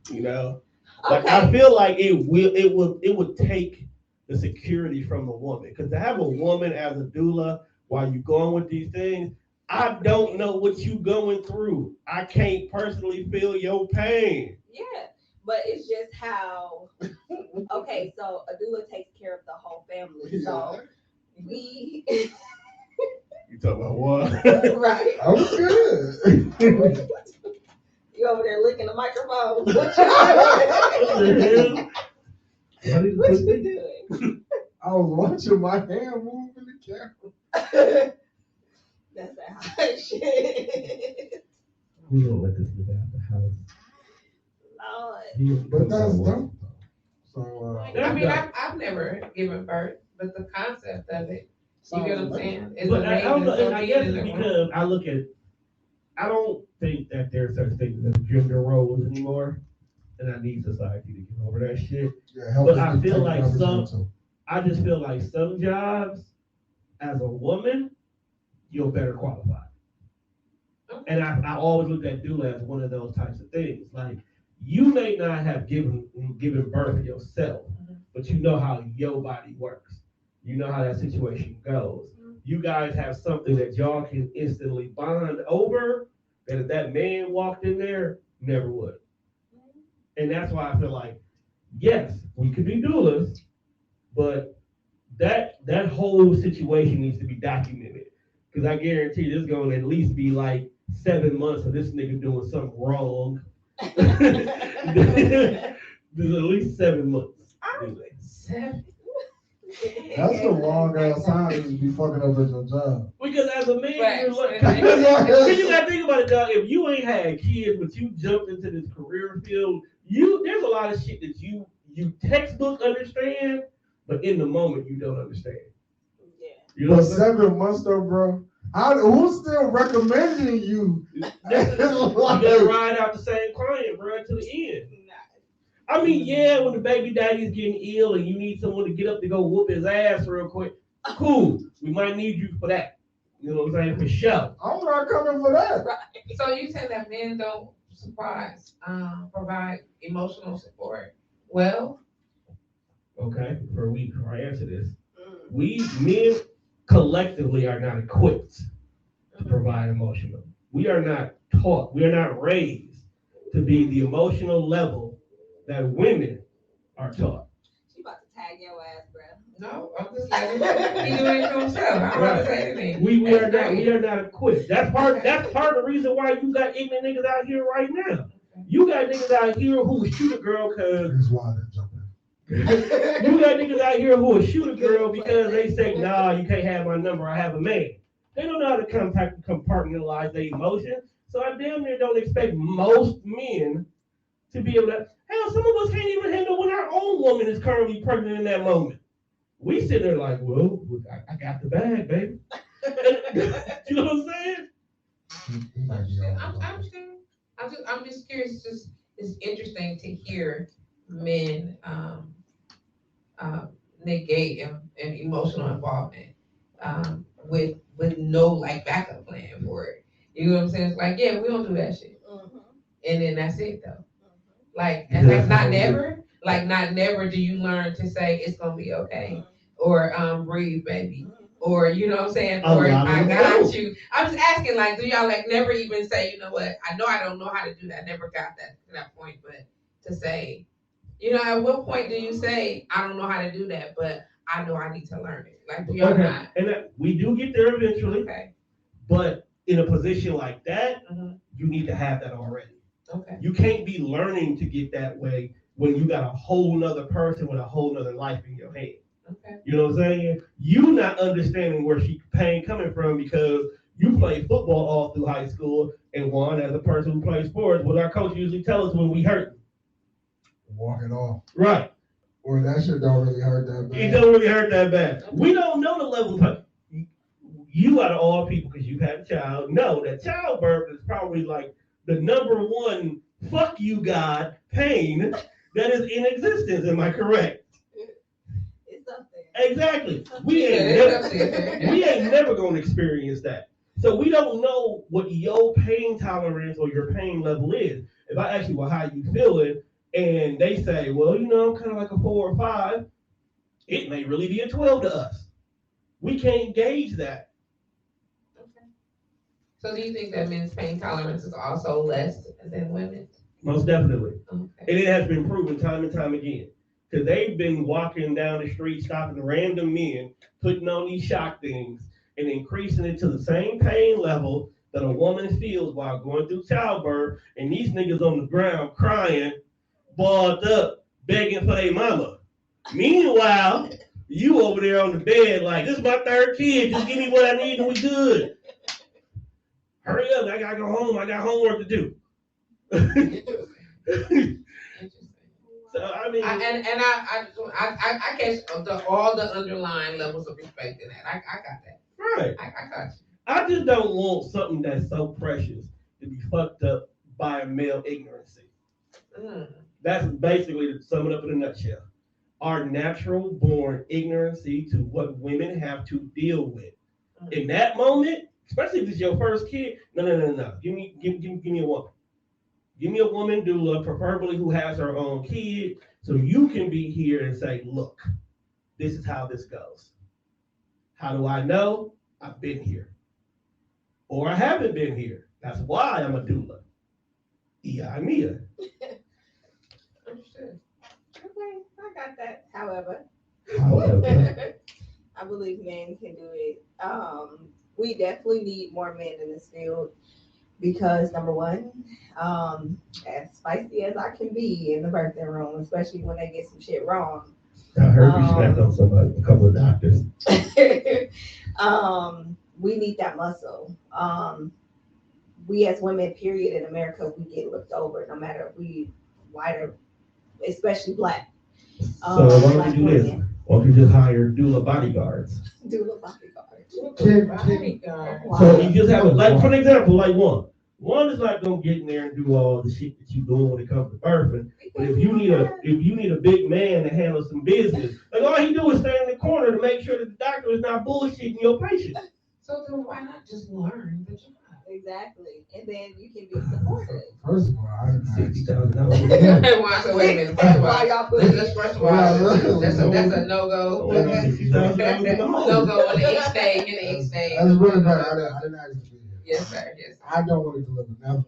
Like Okay. I feel like it would take the security from a woman, because to have a woman as a doula while you're going with these things, I don't know what you going through. I can't personally feel your pain. Yeah, but it's just how. Okay, so a doula takes care of the whole family, so we. You talking about what? Right. I'm good. You over there licking the microphone. What you doing? I was watching my hand move in the camera. That's that hot shit. We don't let this live out the house. Lord. But that's dope. So, I mean, I've never given birth, but the concept of it, you get what I'm saying? It's But I don't know, and I guess it's amazing. because I don't think that there's such things as gender roles anymore, and I need society to get over that shit. yeah, help But us I get feel taken like out of some- this one, too. I just feel like some jobs, as a woman, you're better qualified. And I always look at doula as one of those types of things. Like, you may not have given birth yourself, but you know how your body works. You know how that situation goes. you guys have something that y'all can instantly bond over that if that man walked in there, never would. And that's why I feel like, yes, we could be doulas, but that whole situation needs to be documented. Because I guarantee there's going to at least be like 7 months of this nigga doing something wrong. There's at least 7 months. Seven. That's a long ass time to be fucking up at your job. Because as a man, Right. you're like, because you gotta think about it, dog. If you ain't had kids, but you jumped into this career field, there's a lot of shit that you textbook understand, but in the moment you don't understand. Yeah. You know But what I'm saying? 7 months though, bro. Who's still recommending you? You gotta ride out the same client, bro, to the end. I mean, yeah, when the baby daddy's getting ill and you need someone to get up to go whoop his ass real quick, cool. We might need you for that. You know what I'm saying? For sure. I'm not coming for that. So you said that men don't provide emotional support. Well, Okay, before I answer this, we men collectively are not equipped to provide emotional. We are not taught. We are not raised to be the emotional level that women are taught. She about to tag your ass, bro. no, I'm just letting he doing it to himself. I'm not Right. saying anything. We are not equipped. That's part of the reason why you got ignorant niggas out here right now. You got niggas out here who will shoot a girl because Here's why they're jumping. you got niggas out here who will shoot a girl because they say, nah, you can't have my number, I have a man. They don't know how to compartmentalize their emotions. So I damn near don't expect most men to be able to. Hell, some of us can't even handle when our own woman is currently pregnant in that moment. We sit there like, well, I got the bag, baby. You know what I'm saying? I'm just curious. It's interesting to hear men negate an emotional involvement with no like backup plan for it. You know what I'm saying? It's like, yeah, we don't do that shit, and then that's it though. Like, and that's not never. Like, not never do you learn to say it's gonna be okay, or breathe, baby, or you know what I'm saying, or I got you. I'm just asking, like, do y'all like never even say, you know what? I know I don't know how to do that. I never got that to that point, but to say, you know, at what point do you say I don't know how to do that, but I know I need to learn it? Like, do y'all not? And we do get there eventually. Okay. But in a position like that, Mhm. you need to have that already. Okay. You can't be learning to get that way when you got a whole nother person with a whole nother life in your head. Okay. You know what I'm saying? You not understanding where she pain coming from because you played football all through high school and Juan, as a person who plays sports, what our coach usually tell us when we hurt. Walk it off. Right. Or that shit don't really hurt that bad. It don't really hurt that bad. We don't know the level of you out of all people, because you've had a child, know that childbirth is probably like the number one fuck you God pain that is in existence. Am I correct? It's up there. Exactly. We ain't never gonna experience that. So we don't know what your pain tolerance or your pain level is. If I ask you, well, how you feeling, and they say, well, you know, I'm kind of like a 4 or 5, it may really be a 12 to us. We can't gauge that. Okay. So do you think that men's pain tolerance is also less than women's? Most definitely. Okay. And it has been proven time and time again. Because they've been walking down the street, stopping random men, putting on these shock things, and increasing it to the same pain level that a woman feels while going through childbirth, and these niggas on the ground crying, balled up, begging for their mama. Meanwhile, you over there on the bed like, this is my 3rd kid, just give me what I need and we good. Hurry up, I gotta go home, I got homework to do. Interesting. So, I mean, I catch all the underlying levels of respect in that. I got that. right. I got you. I just don't want something that's so precious to be fucked up by a male ignorancy. That's basically to sum it up in a nutshell. Our natural born ignorancy to what women have to deal with. In that moment, especially if it's your first kid, no. Give me a woman. Give me a woman doula, preferably who has her own kid, so you can be here and say, look, this is how this goes. How do I know? I've been here. Or I haven't been here. That's why I'm a doula. Yeah, Mia. Understood. Okay, I got that. However, However, I believe men can do it. We definitely need more men in this field because number one, as spicy as I can be in the birthing room, especially when they get some shit wrong. I heard you snapped on somebody, a couple of doctors. We need that muscle. We as women, period, in America, we get looked over no matter if we white or especially black. So why don't Black you do this? women. Why don't you just hire doula bodyguards? Doula bodyguard. Bodyguard. Wow. So you just have it, like for example, like one. One is not gonna get in there and do all the shit that you doing when it comes to birthing. But if you need a big man to handle some business, like all he do is stand in the corner to make sure that the doctor is not bullshitting your patient. So then why not just learn the job? Exactly. And then you can be supported. First of all, I didn't $60,000. Why? So wait a minute. First of Why all, y'all put first of all, that's a no go. $60,000 in the home. No go on the each day. In the each day. That's really bad. I didn't ask you. Yes, sir. Yes. Sir. I don't want to deliver nothing.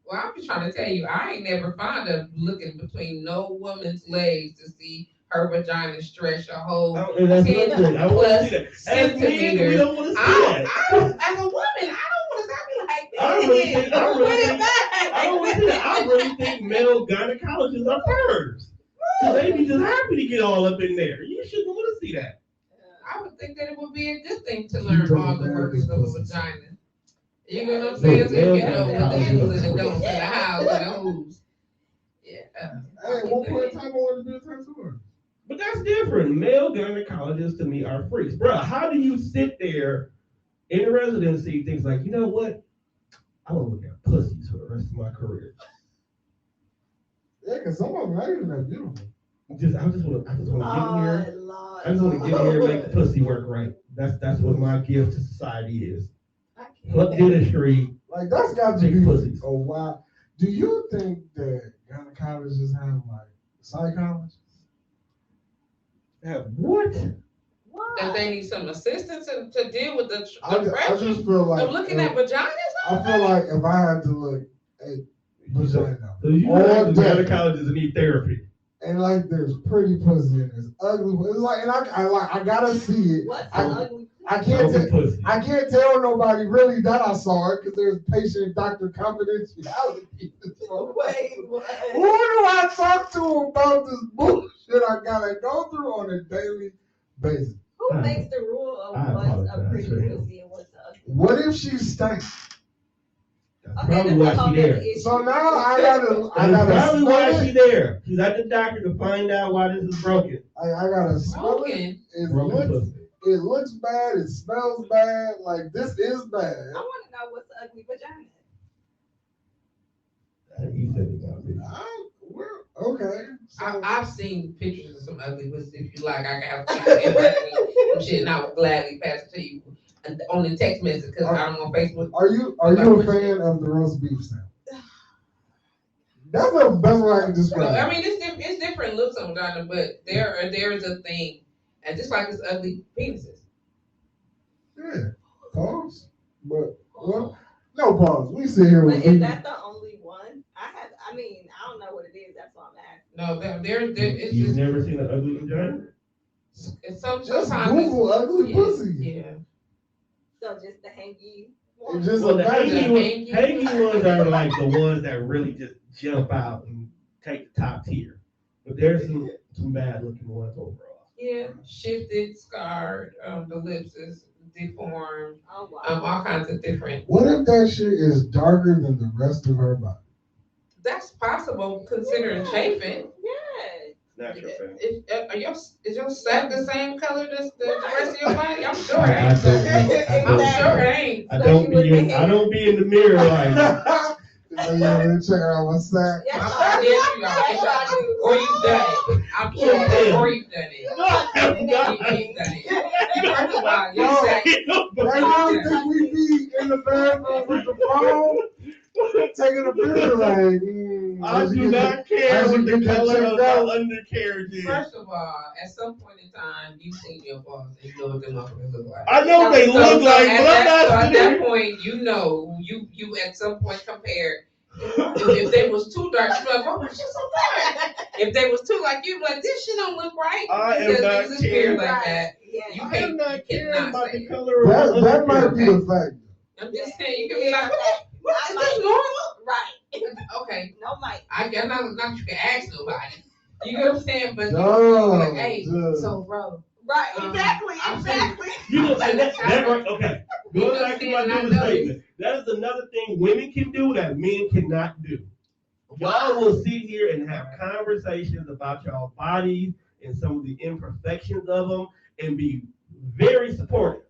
Well, I'm just trying to tell you, I ain't never fond of looking between no woman's legs to see her vagina stretch a whole And that's another thing. I want to see that. As men, we don't want to see that. As a woman, I don't want to be like this. I don't want to see that. I really think male gynecologists are pervs. So they be just happy to get all up in there. You shouldn't want to see that. I would think that it would be a good thing to learn all the workings of a vagina. You know what I'm saying? So you know the ins and the don'ts in the house and the who's. Yeah. Hey, at one point in time, I wanted to be a tattooer. But that's different. Male gynecologists to me are freaks. Bro, how do you sit there in residency things like, you know what? I want to look at pussies for the rest of my career. Yeah, because some of them ain't even that beautiful. I just want to get in here. Lord, I just want to get in here and make the pussy work right. That's what my gift to society is. Fuck dentistry. Like, that's got to Big be pussies. a while. Do you think that gynecologists have, like, psychologists? Have what? That they need some assistance to deal with the I pressure just feel like of looking at vaginas. I feel like if I had to look at vagina So you all like the day, gynecologists need therapy. and like there's pretty pussy and there's ugly, it's like, and I gotta see it. What's I- an ugly? I can't Open tell. pussy. I can't tell nobody really that I saw it because there's patient-doctor confidentiality. Wait, what? Who do I talk to about this bullshit I gotta go through on a daily basis? Who makes the rule of I what's a apologize pretty for him. pussy and what's an ugly? What if she stinks? That's probably why she there. So now I gotta That's probably smell why it. she there. She's at the doctor to find out why this is broken. I gotta smell it. Broken. Broken pussy. It looks bad. It smells bad. Like, this is bad. I want to know what's the ugly vagina. You said it about me. Okay. So, I've seen pictures of some ugly pussies. If you like, I can have some shit, and I would gladly pass it to you on the text message because I'm on Facebook. are you a fan of the roast beef sound? That's the best way I can describe No, it. I mean it's different looks on vagina, but there is a thing, and just like it's ugly penises. Yeah. Pause. But, well, no pause. We sit here But with is that the only one? I mean, I don't know what it is. That's why I'm asking. No, it's You've just never seen an ugly vagina? it's just sometimes Google ugly yeah, pussy. Yeah. So just the hangy. It's just Well, the imagine. hangy ones are like the ones that really just jump out and take the top tier. But there's some bad looking ones overall. Yeah, shifted, scarred. The lips is deformed. Oh wow. All kinds of different. What if that shit is darker than the rest of her body? That's possible considering chafing. Yeah. Natural fan. Is your sack the same color as the rest of your body? I'm sure I it ain't. don't I'm know. sure it ain't. I don't be in the mirror like Check out my sack. Yes, I'm I do. yes, you are. Yes, I do. Or you've done it. I'm sure. Or you've done it. You've done it. First of all, your sack. That one thing we be in the bathroom with the phone. taking a picture like, I as do you get not care as what you the get that color checked of my out. undercarriage is. First of all, at some point in time, you've seen your balls and you know what them motherfuckers look like. I know what they look like, but I'm not at sitting that point, you know, you at some point compare. If they was too dark, you'd be like, "What was shit so dark?" If they was too like you, be like, "This shit don't look right." I am Because not niggas is weird caring. like that. Yeah. You I can't. am not You caring cannot about say the it. color of my That might undercarriage. be a fact. I'm just saying, you can Yeah, be like, "What is Mike. this normal?" Right. Okay, No, Mike. I guess not you can ask nobody. You know what I'm saying? But you No, can be like, "Hey, duh. so bro, Right. Um, Exactly. I'm Exactly. You know, and that right, okay. Going You back to my understand, I Doula'n know statement, that is another thing women can do that men cannot do. Y'all will sit here and have conversations about y'all bodies and some of the imperfections of them and be very supportive.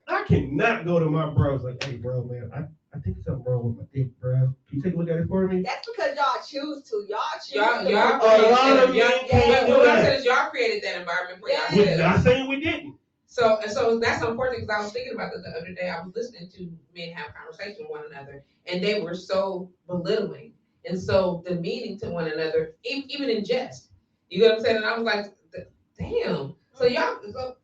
I cannot go to my bros like, hey, bro, man, I think something wrong with my dick, bro. Can you take a look at it for me? That's because y'all choose to. Y'all choose y'all, to. y'all, A lot of y'all, men can't do what I'm that. saying is y'all created that environment for Yeah. We're yourselves. not saying we didn't. So that's unfortunate because I was thinking about this the other day. I was listening to men have conversation with one another, and they were so belittling and so demeaning to one another, even in jest. You know what I'm saying? And I was like, damn. So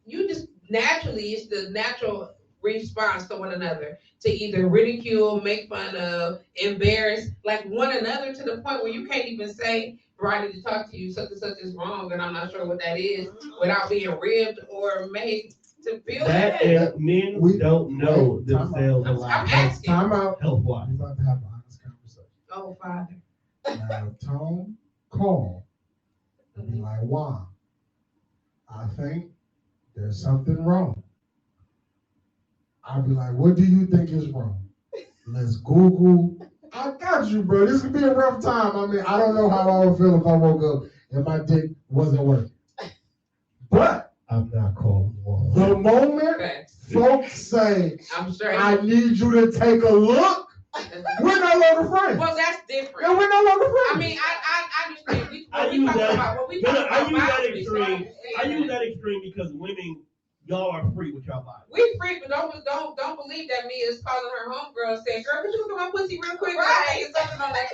you just naturally, it's the natural response to one another to either ridicule, make fun of, embarrass, like one another to the point where you can't even say, "Bro, I need to talk to you. Such and such is wrong, and I'm not sure what that is," without being ribbed or made to feel That bad. is, men don't know themselves a I'm lot. asking. Time out. Health wise. We're about to have an honest conversation. Oh, Father. Now, Tone, call and be like, "Why? I think there's something wrong." I'll be like, "What do you think is wrong? Let's Google." I got you, bro. This could be a rough time. I mean, I don't know how I would feel if I woke up and my dick wasn't working. But I'm not calling one. the moment Facts. folks say, I'm sure. "I need you to take a look," we're no longer friends. Well, that's different. No, we're no longer friends. I mean, I understand. I We use talk that. about what we No, talk I about use that boundaries, extreme. right? I use that extreme because women, y'all are free with y'all body. We freak, but don't believe that Mia is calling her homegirl saying, "Girl, could you look at my pussy real quick?" Right. Or something on that.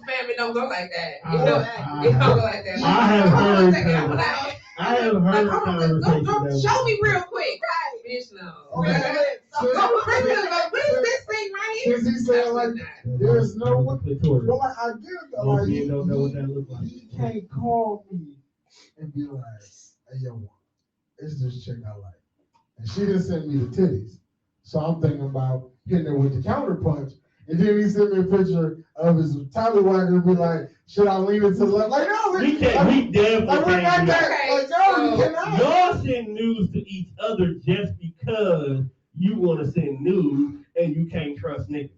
Family don't go like that. You I- know, I it don't have- go like that. I have Hold on a heard second, I'm that. like, I have like, heard hold on, conversations don't that show was- me real quick. Right. Bitch, no. Okay. Like, what is this thing right here? Since he said like, there's no way. clitoris. But like, I get it though. Most Like, men don't know what that looks like. he can't call me and be like, "Hey, yo, it's this chick I like," and she didn't send me the titties. So I'm thinking about hitting her with the counter punch. And then he sent me a picture of his tallywhacker and be like, "Should I lean it to the left?" Like, no, We can't. We definitely like, we're not can't do that. that. Okay, Like, no, you so- cannot. Y'all send news to each other just because you want to send news and you can't trust niggas.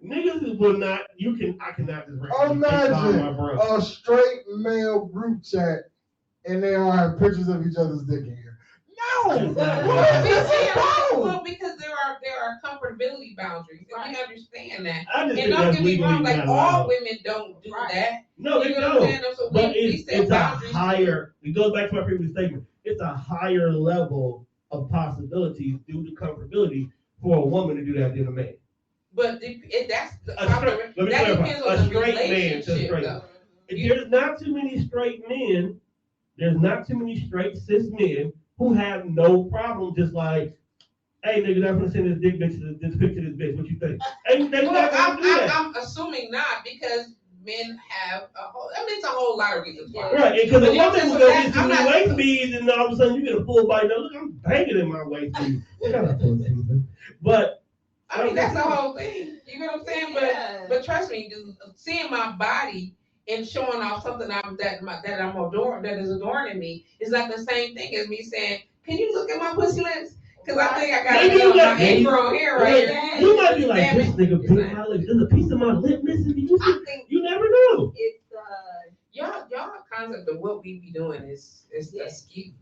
Niggas will not. I cannot just randomly take my Imagine bro. a straight male group chat and they all have pictures of each other's dick in here. No, That's not what right. is this about? Well, because there are comfortability boundaries. And we understand that. I just And think don't that's get me legally wrong, like not all allowed. women don't do that. No, they You know what I'm don't. saying? So But we set it's a boundaries. higher. It goes back to my previous statement. It's a higher level of possibilities due to comfortability for a woman to do that than a man. But that's the A straight, let me that clarify. depends on A the straight man to relationship, straight. though. There's not too many straight men. There's not too many straight cis men who have no problem just like, hey nigga, I'm gonna send this dick bitch this picture of this bitch. What you think? Hey, they Well, not gonna do that. I'm assuming not because men have a whole. I mean, it's a whole lot of reasons why. Right, because But if you know one what thing I'm will saying? go So get I'm some not- waist beads and all of a sudden you get a full bite. Now look, I'm banging in my waist beads. Shut up, Susan. But I mean, that's the whole thing. You know what I'm saying? Yeah. But trust me, just seeing my body and showing off something that I'm adoring, that is adorning me, is not the same thing as me saying, "Can you look at my pussy lips?" Because I think I got Maybe you got- my ingrown hair right here. you might be like, Damn this it. nigga It's bit not. my lip. There's a piece of my lip missing. Did you see? I think You never know. it's Y'all concept of what we be doing is Yeah. skewed.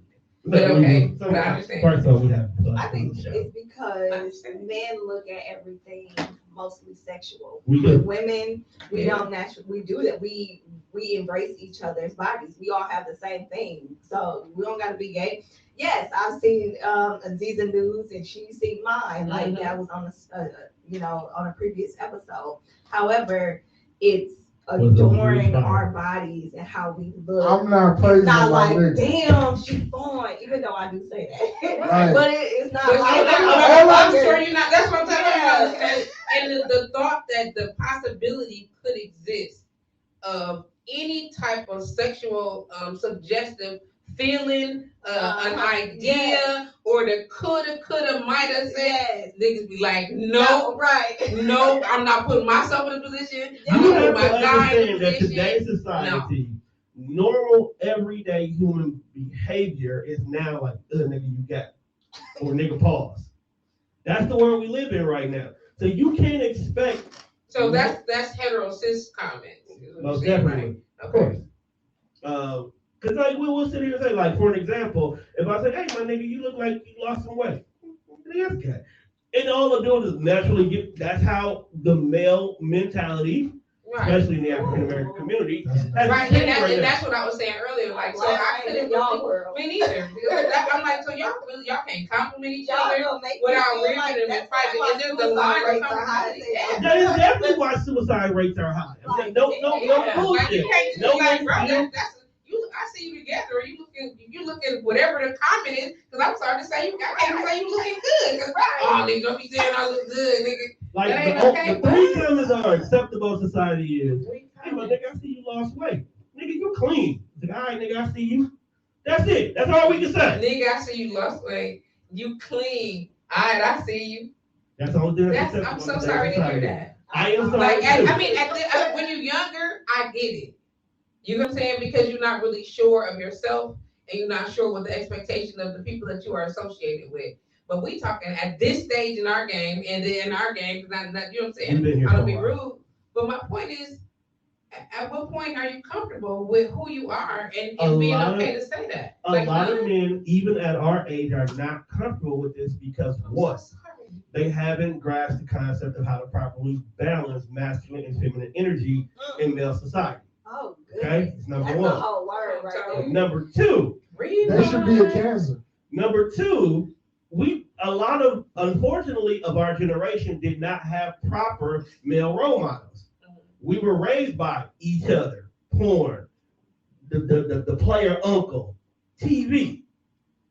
But okay, but I understand. First of all, we have. I think show. it's because men look at everything mostly sexual. We With do. women, we Yeah. don't naturally we do that. We embrace each other's bodies. We all have the same thing, so we don't gotta be gay. Yes, I've seen Aziza News and she's seen mine. Like Mhm. that was on on a previous episode. However, it's Was the adoring fine. our bodies and how we look. I'm not It's praising not my like, nigga. damn, she's fine, even though I do say that. Right. But it's not But like I'm sure you're not. That's what I'm telling Yeah. you. And the thought that the possibility could exist of any type of sexual suggestive feeling, an idea, yes. or the coulda, mighta said, Yes. niggas be like, no, right. no, I'm not putting myself in a position. Yeah. I'm You not have putting to my guy in a understand that position. today's society, normal, everyday human behavior is now like, nigga, you got, or nigga, pause. That's the world we live in right now. So you can't expect. So that's hetero cis comments. Most definitely, right? of course. Because like we'll sit here and say, like, for an example, if I say, hey, my nigga, you look like you lost some weight. That's okay. And all I'm doing is naturally get, that's how the male mentality, Right. especially in the African American community, has Right, changed and now. that's what I was saying earlier. Like, so I couldn't y'all really, world. me neither. I'm like, so y'all can't compliment each Y'all other don't make me without feel ripping like them and that's fighting. why And then the line suicide of rates are high. conversation. Yeah. That is definitely why suicide rates are high. Like, No Like, bullshit. you can't just No be like, bro, one- that's you. I see you together, or you look at whatever the comment is. Because I'm sorry to say, I can't even say you looking good. Because oh, nigga, don't be saying I look good, nigga. Like That ain't the, okay, the three comments are acceptable in society is, Three hey, my comments. nigga, I see you lost weight. Nigga, you clean. Like, all right, nigga, I see you. That's it. That's all we can say. Nigga, I see you lost weight. You clean. All right, I see you. That's the only thing that's I'm acceptable so in sorry to society. hear that. I am sorry Like, too. I mean, when you're younger, I get it. You know what I'm saying? Because you're not really sure of yourself, and you're not sure what the expectation of the people that you are associated with. But we talking at this stage in our game, and then in our game, not, you know what I'm saying? We've been here I don't for be a while. rude, but my point is, at what point are you comfortable with who you are and being okay to say that? A lot of men, even at our age, are not comfortable with this because what? They haven't grasped the concept of how to properly balance masculine and feminine energy in male society. Oh, good. Okay, it's number That's one. a whole word right there. Number two. That should be a cancer. Number two, unfortunately, of our generation did not have proper male role models. We were raised by each other, porn, the player uncle, TV.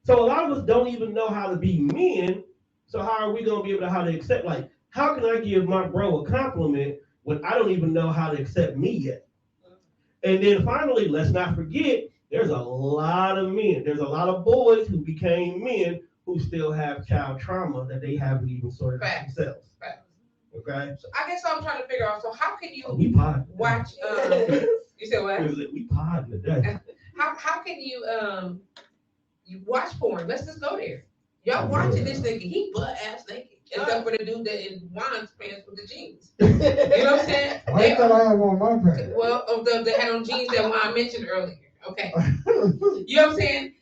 So a lot of us don't even know how to be men. So how are we going to be able to how to accept? Like, how can I give my bro a compliment when I don't even know how to accept me yet? And then finally, let's not forget, there's a lot of men. There's a lot of boys who became men who still have child trauma that they haven't even sorted out themselves. Okay. So I guess I'm trying to figure out. So how can you we pod watch? You said what? We pod today. How can you watch porn? Let's just go there. Y'all watching this nigga? He butt ass naked, except for the dude that in Juan's pants with the jeans. You know what I'm saying? I thought I have on my pants. Well, they had on jeans that Juan mentioned earlier. Okay. You know what I'm saying?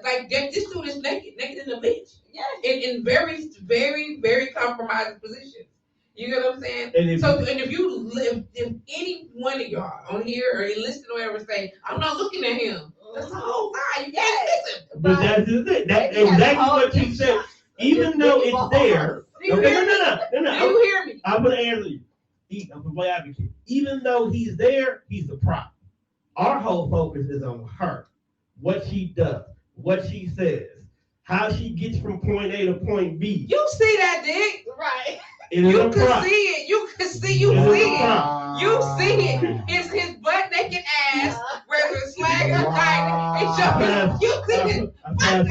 Like this dude is naked in the bitch. Yeah. In very, very, very compromised positions. You know what I'm saying? And if any one of y'all on here or you listen or whatever say, I'm not looking at him. That's the whole lie. You can't listen. But that's just it. That's exactly what you said. Even though it's there. Do you hear me? No. Do you hear me? I'm gonna answer you. I'm gonna play advocate. Even though he's there, he's the prop. Our whole focus is on her, what she does, what she says, how she gets from point A to point B. You see that, dick? Right. You can see it. You can see. You see it. You see it. It's his butt naked ass, whether it's flag or tight. It's just you see it. I'm done.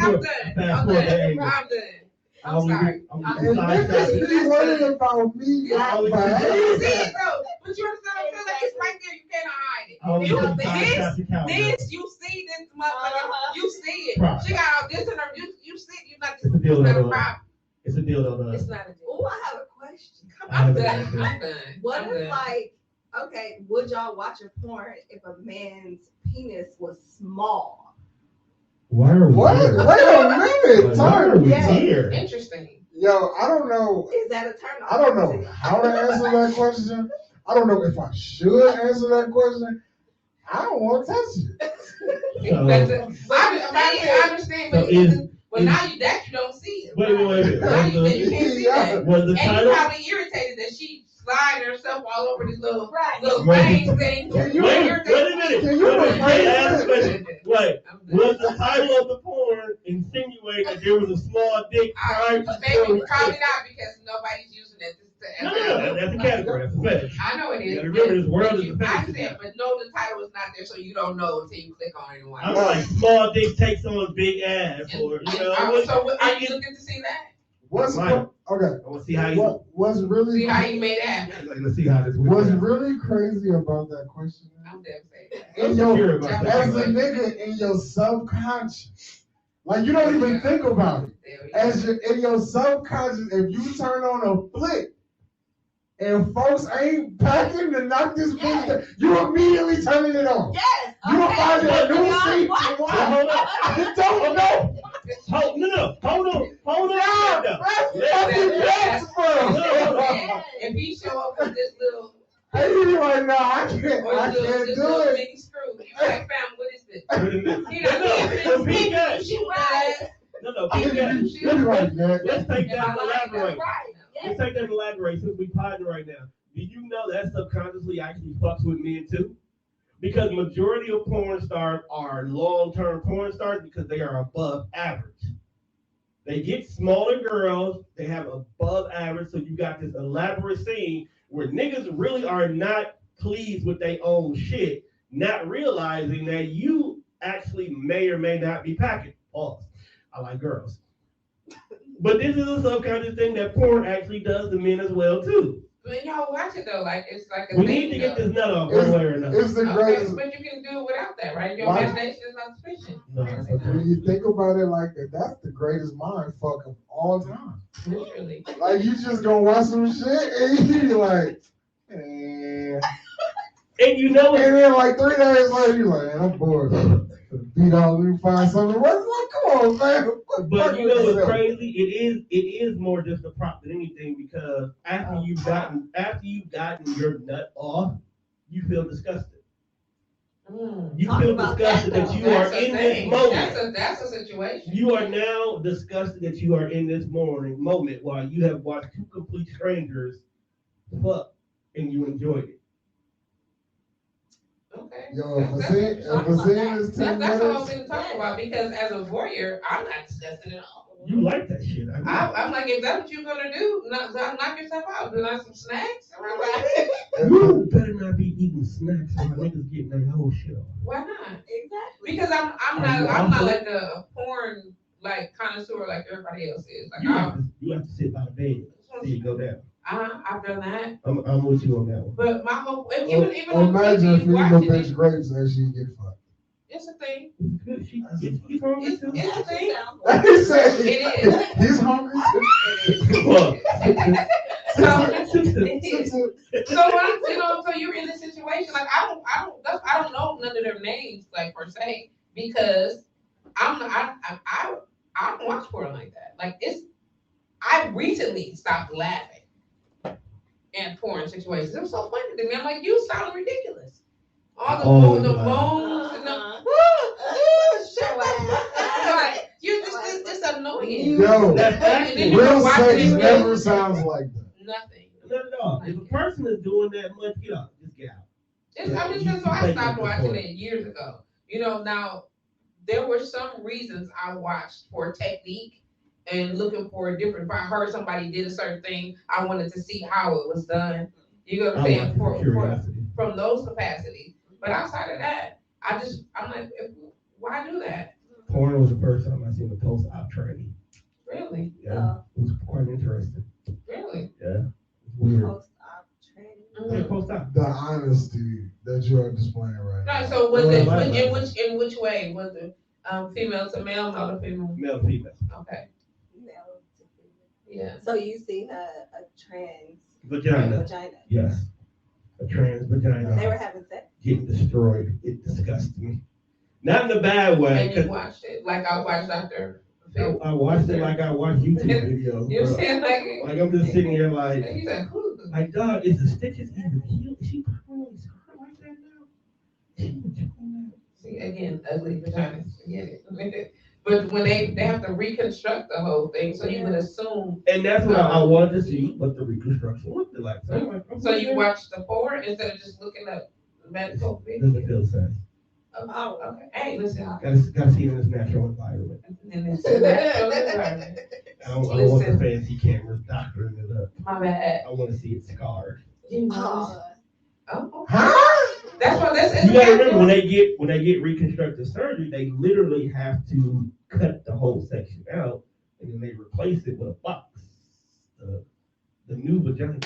I'm sorry. And niggas be worried about me. You see it though, but you understand what I'm saying? Like it's right there. You cannot hide it. This you see this motherfucker. You see it. She got all this in her. You see it. You not just. It's not a problem. It's a deal though. It's not a deal. Oh, I have a question. I'm done. What if like, okay, would y'all watch a porn if a man's penis was small? Why are we here? Wait a minute. Why are we Yeah. here? Interesting. Yo, I don't know. Is that a turn off? I don't know how to answer that question. I don't know if I should answer that question. I don't want to touch it. I understand, but now you don't see it. Wait. Now you can't see that. Was the And title? you're probably irritated that she sliding herself all over these little Wait. things. Thing. Can you- Wait a minute. Can you Wait a minute. rephrase Ask a question. Wait. I'm Was done. the title of the porn insinuate that there was a small dick prior to Maybe probably not because nobody's using it. No, that's a category. That's a fetish. I know it is. You gotta remember, this world but is a fetish. I said, but no, the title is not there, so you don't know until you click on it and watch I'm it. like, small dick takes on big ass, or Are you looking to see that? What's Right. okay? I want to see how you. What's really See how you made it happen? Let's see how this. what's really crazy about that question? I'm devastated. In Secure about that. as a nigga in your subconscious, like you don't even think about it. In your subconscious, if you turn on a flick and folks ain't packing to knock this bitch down, you immediately turning it on. Yes. You don't find it a new Yeah, seat what? to watch. You don't know. Hold on. That's fucking best, bro. If he show up with this little, And you like, nah, I can't this do little it. mini screw, you like, fam, what is this? No, peep that. No, peep that. You're right, man. Let's take Am that I and lying? elaborate. Right. Let's take that and elaborate since we potting right now. Do you know that subconsciously actually fucks with men too? Because majority of porn stars are long-term porn stars because they are above average. They get smaller girls, they have above average, so you got this elaborate scene where niggas really are not pleased with their own shit, not realizing that you actually may or may not be packing. Pause. I like girls. But this is a subconscious thing that porn actually does to men as well too. But y'all watch it though, like it's like a We thing. need to get though. this nut off one way or another. It's the Okay, greatest. but you can do it without that, right? Your Why? imagination is not sufficient. No, When you think about it like that, that's the greatest mind fuck of all time. Literally. Like you just gonna watch some shit and you like, eh. And you know And it. then like 3 days later, you're like, man, I'm bored. Beat all and find something. What's like, come on, man. But you know what's crazy? It is more just a prop than anything because after you've gotten your nut off, you feel disgusted. You Talk feel about disgusted that, that you That's are a in thing. this moment. That's a situation. You are now disgusted that you are in this moment while you have watched two complete strangers fuck and you enjoyed it. Okay. Yo, if a That's- scene is 10 That's what I was minutes, going to talk about because as a voyeur, I'm not disgusted at all. You like that shit. I know. I'm like, if that's what you're gonna do, knock yourself out. Do like some snacks. And I'm like, You better not be eating snacks while niggas getting their whole shit off. why not? Exactly. Because I'm not like a porn like connoisseur like everybody else is. Like You have to sit by the bed see it go down. I've done that. I'm with you on that one. But my whole even imagine if you you watch a it, bitch grapes and she get fucked. it's a thing. Good. She's hungry too. It's a thing. He said It is. he's hungry Look. too. So when so you're in this situation, like I don't know none of their names like per se because I don't watch porn like that. Like I recently stopped laughing in porn situations. It was so funny to me. I'm like, you sound ridiculous. All the moans and the right. You're just it's annoying. Yo, That's And then you real watch sex it, never sounds like that. nothing. Not at all. If a person is doing that much, get out. Just get out. I'm just saying, so I stopped watching it years ago. Now there were some reasons I watched for technique and looking for a different. If I heard somebody did a certain thing, I wanted to see how it was done. You know what I'm saying? From those capacities. But outside of that, I'm like, why do that? Porn was the first time I seen a post-op training. Really? Yeah, it was quite interesting. Really? Yeah, it's weird. Post-op training. Yeah, post-op. The honesty that you are displaying right now. No, so was it Well, in which way? Was it female to male, male to female? Male, female. Okay. Male to female. Yeah. So you seen a trans Vagina. vagina? Yes. A trans vagina. They were having sex. Getting destroyed. It disgusts me. Not in a bad way. And you watched it like I watched Dr. Phil. I watched it like I watch YouTube videos. You bro. saying Like I'm just sitting here like, he's like, who? dog, is the stitches even healed? Is she probably hurt like that now? She was doing See again, ugly vaginas. Forget it. But when they have to reconstruct the whole thing, so you would assume. And that's what I wanted to see what the reconstruction looked like. So, I'm like, So you watch the 4 instead of just looking up medical does it feel safe? Oh, okay. Hey, listen. Gotta see it in its natural environment. In its natural environment. I don't want the fancy cameras doctoring it up. My bad. I want to see it scarred. Oh. Huh? That's what this is. You gotta remember when they get reconstructive surgery, they literally have to cut the whole section out and then they replace it with a box, the new vagina.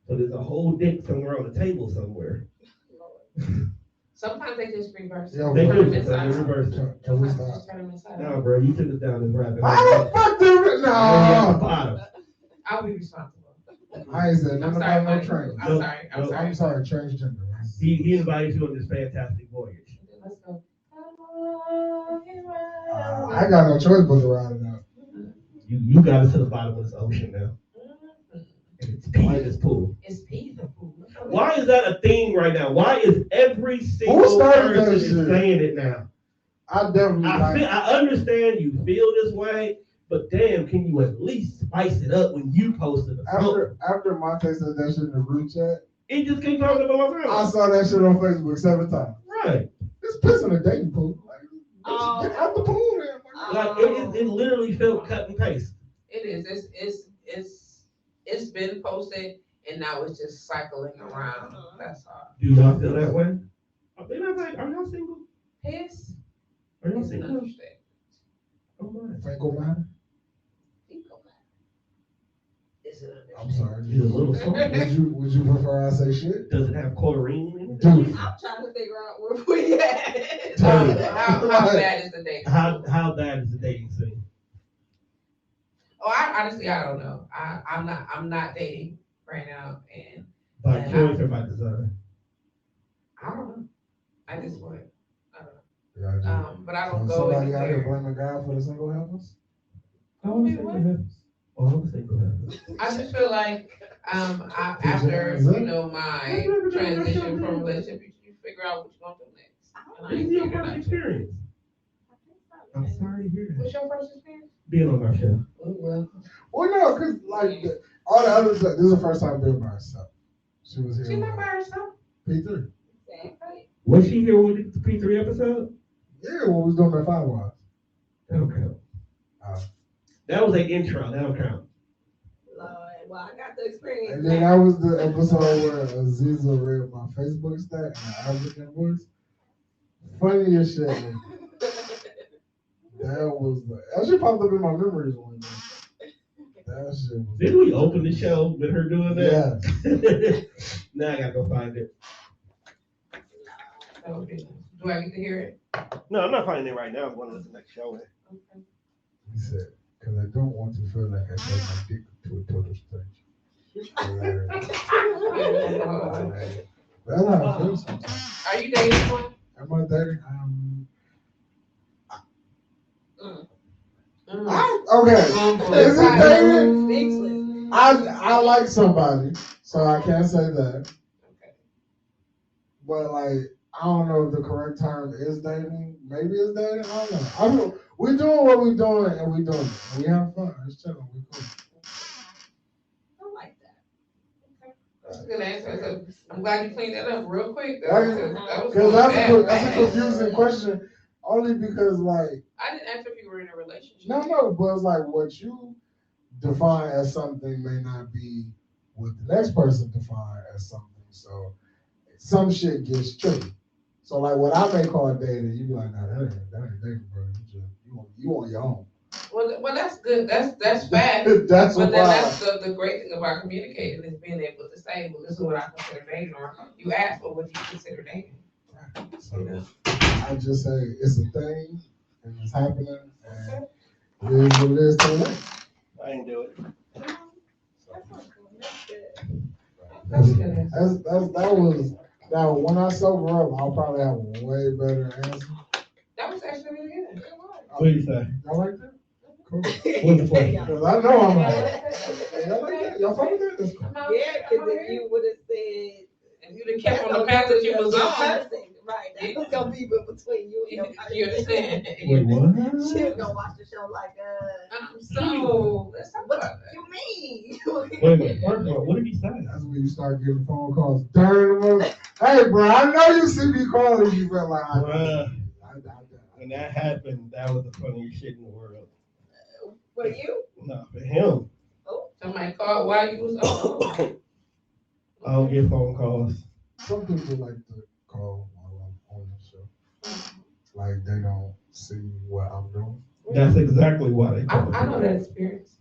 So there's a whole dick somewhere on the table somewhere. Sometimes they just reverse it. Yeah, They bro. do. They reverse it. Can we Sometimes stop? just turn them inside No, out. bro, you took us down this rabbit hole. Why the fuck do it? No. I'll be responsible. I ain't said nothing about no buddy. train. I'm sorry. I'm No, sorry. I'm sorry, transgender. He invited you on this fantastic voyage. Let's go. I got no choice but to ride it out. You got us to the bottom of this ocean now. And it's pee in this pool. It's peaceful. Why is that a thing right now? Why is every Who single started that person shit? saying it now? I definitely I understand you feel this way, but damn, can you at least spice it up when you posted a song? after Monte said that shit in the group chat, It just keeps talking about my I friend. saw that shit on Facebook 7 times. Right. It's piss in the dating pool. Like, get out the pool, man. Like it literally felt cut and paste. It is. It's been posted and now it's just cycling around. That's all. Do y'all feel that way? Are y'all single? Piss Are y'all is an single? understatement. Oh my. Franco man. It's an I'm sorry. It's a little song. Would you prefer I say shit? Does it have chlorine in it? Dude. I'm trying to figure out where we at. How bad is the date? How bad is the dating scene? Oh, I don't know. I'm not dating right now, and By And choice or by design? I don't know. I just want. I don't Yeah, know. But I don't so go somebody out here anywhere. blaming God for the single heifers? I'm single. I just feel like after my transition from relationship, you figure out what you're gonna do next. And I It's ain't your figured first out. experience. I'm sorry to hear that. What's your first experience? Being on my show. Well, Well, no, because all the other stuff, this is the first time being by herself. She was here. she's not with by herself. P3. Was she here with the P3 episode? Yeah, when we was doing that 5 Wise. That don't count. That was an intro. That don't count. Lord, well, I got the experience. And then that was the episode where Aziza read my Facebook stat in an African voice. Funny as shit. That shit popped up in my memories one day. That shit was. Didn't we open the show with her doing that? Yeah. Now I gotta go find it. Do I get to hear it? No, I'm not finding it right now. I'm going to listen to the next show. Okay. He said, because I don't want to feel like I take my dick to a total stranger. That's how I feel sometimes. Are you dating someone? Am I dating? Mm. Okay. Is it dating? Speechless. I like somebody, so I can't say that. Okay. But like, I don't know if the correct term is dating. Maybe it's dating. I don't know. We're doing what we're doing, and we doing it. We have fun. It's chilling. We cool. I like that. That's a good answer. I'm glad you cleaned that up real quick. Because that's a confusing question. Only because like I didn't ask if you were in a relationship. no, but it's like what you define as something may not be what the next person define as something. So some shit gets tricky. So like what I may call dating, you be like, nah, that ain't dating, bro. You on your own. Well, that's good. That's fact. That's But why. then that's the great thing about communicating is being able to say, well, this is what I consider dating, or you ask for what you consider dating. So I just say it's a thing and it's happening and it is what it is today. I ain't do it. That's good. That was now when I sober up, I'll probably have a way better answer. That was actually really good. What do you say? Y'all like that? Cool. What's the question? Because I know I'm like, y'all like that? Y'all fuck with that? That's cool. Yeah, because if you would have said, If you'd have kept on the path that you was on, Right. That's gonna be between you and your person. You understand? Wait, what? She was gonna watch the show like, So let's talk what about that. you mean? Wait a minute. First of all, what did he say? That's when you start getting phone calls during the month. Hey, bro, I know you see me calling you, but like, Bruh, I- when that happened, that was the funniest shit in the world. For you? No, for him. Somebody called while you was on. I don't get phone calls. Some people like to call while I'm on the show. Like they don't see what I'm doing. That's exactly why they call I know that experience.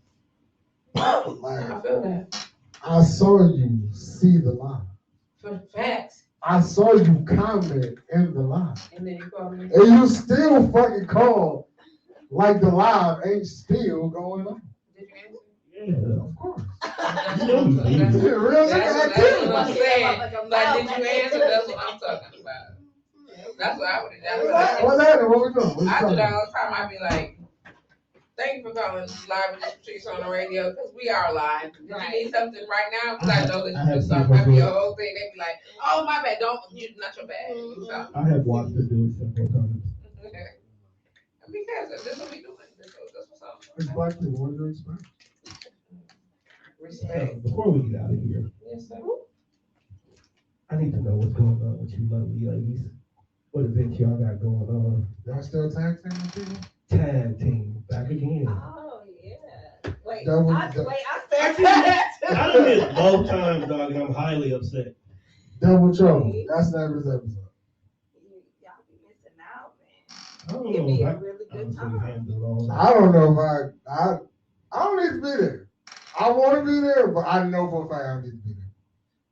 Like I feel that. I saw you see the live. For facts. I saw you comment in the live. And then you call me. And you still fucking call like the live ain't still going on. Did you answer? Yeah. Of course. You know you did. Yeah, real That's nigga, I what did. I'm saying. Like, did you answer? That's what I'm talking about. That's what I would have done. What's happening? What we doing? What you I do talking that about? all the time. I'd be like, thank you for calling live with the Patrice on the radio because we are live. Did you need something right now? Because I know that you just talking about your whole thing. They'd be like, oh, my bad. Don't, not your bad. You talking. I have watched her do it several times. Because that's what we doing. That's what's up. It's black people. What do you expect? Respect. Before we get out of here, Yes, sir. I need to know what's going on with you lovely ladies. What events y'all got going on? Y'all still tag teaming people? Tag team, back again. Oh yeah. Wait, That was- I said I done missed both times, dog, and I'm highly upset. Double trouble. That's next episode. Y'all be missing out, man. I don't It'd know be if a I really I good was time. handle all that. I don't know if I don't need to be there. I want to be there, but I know for a fact I need to be there.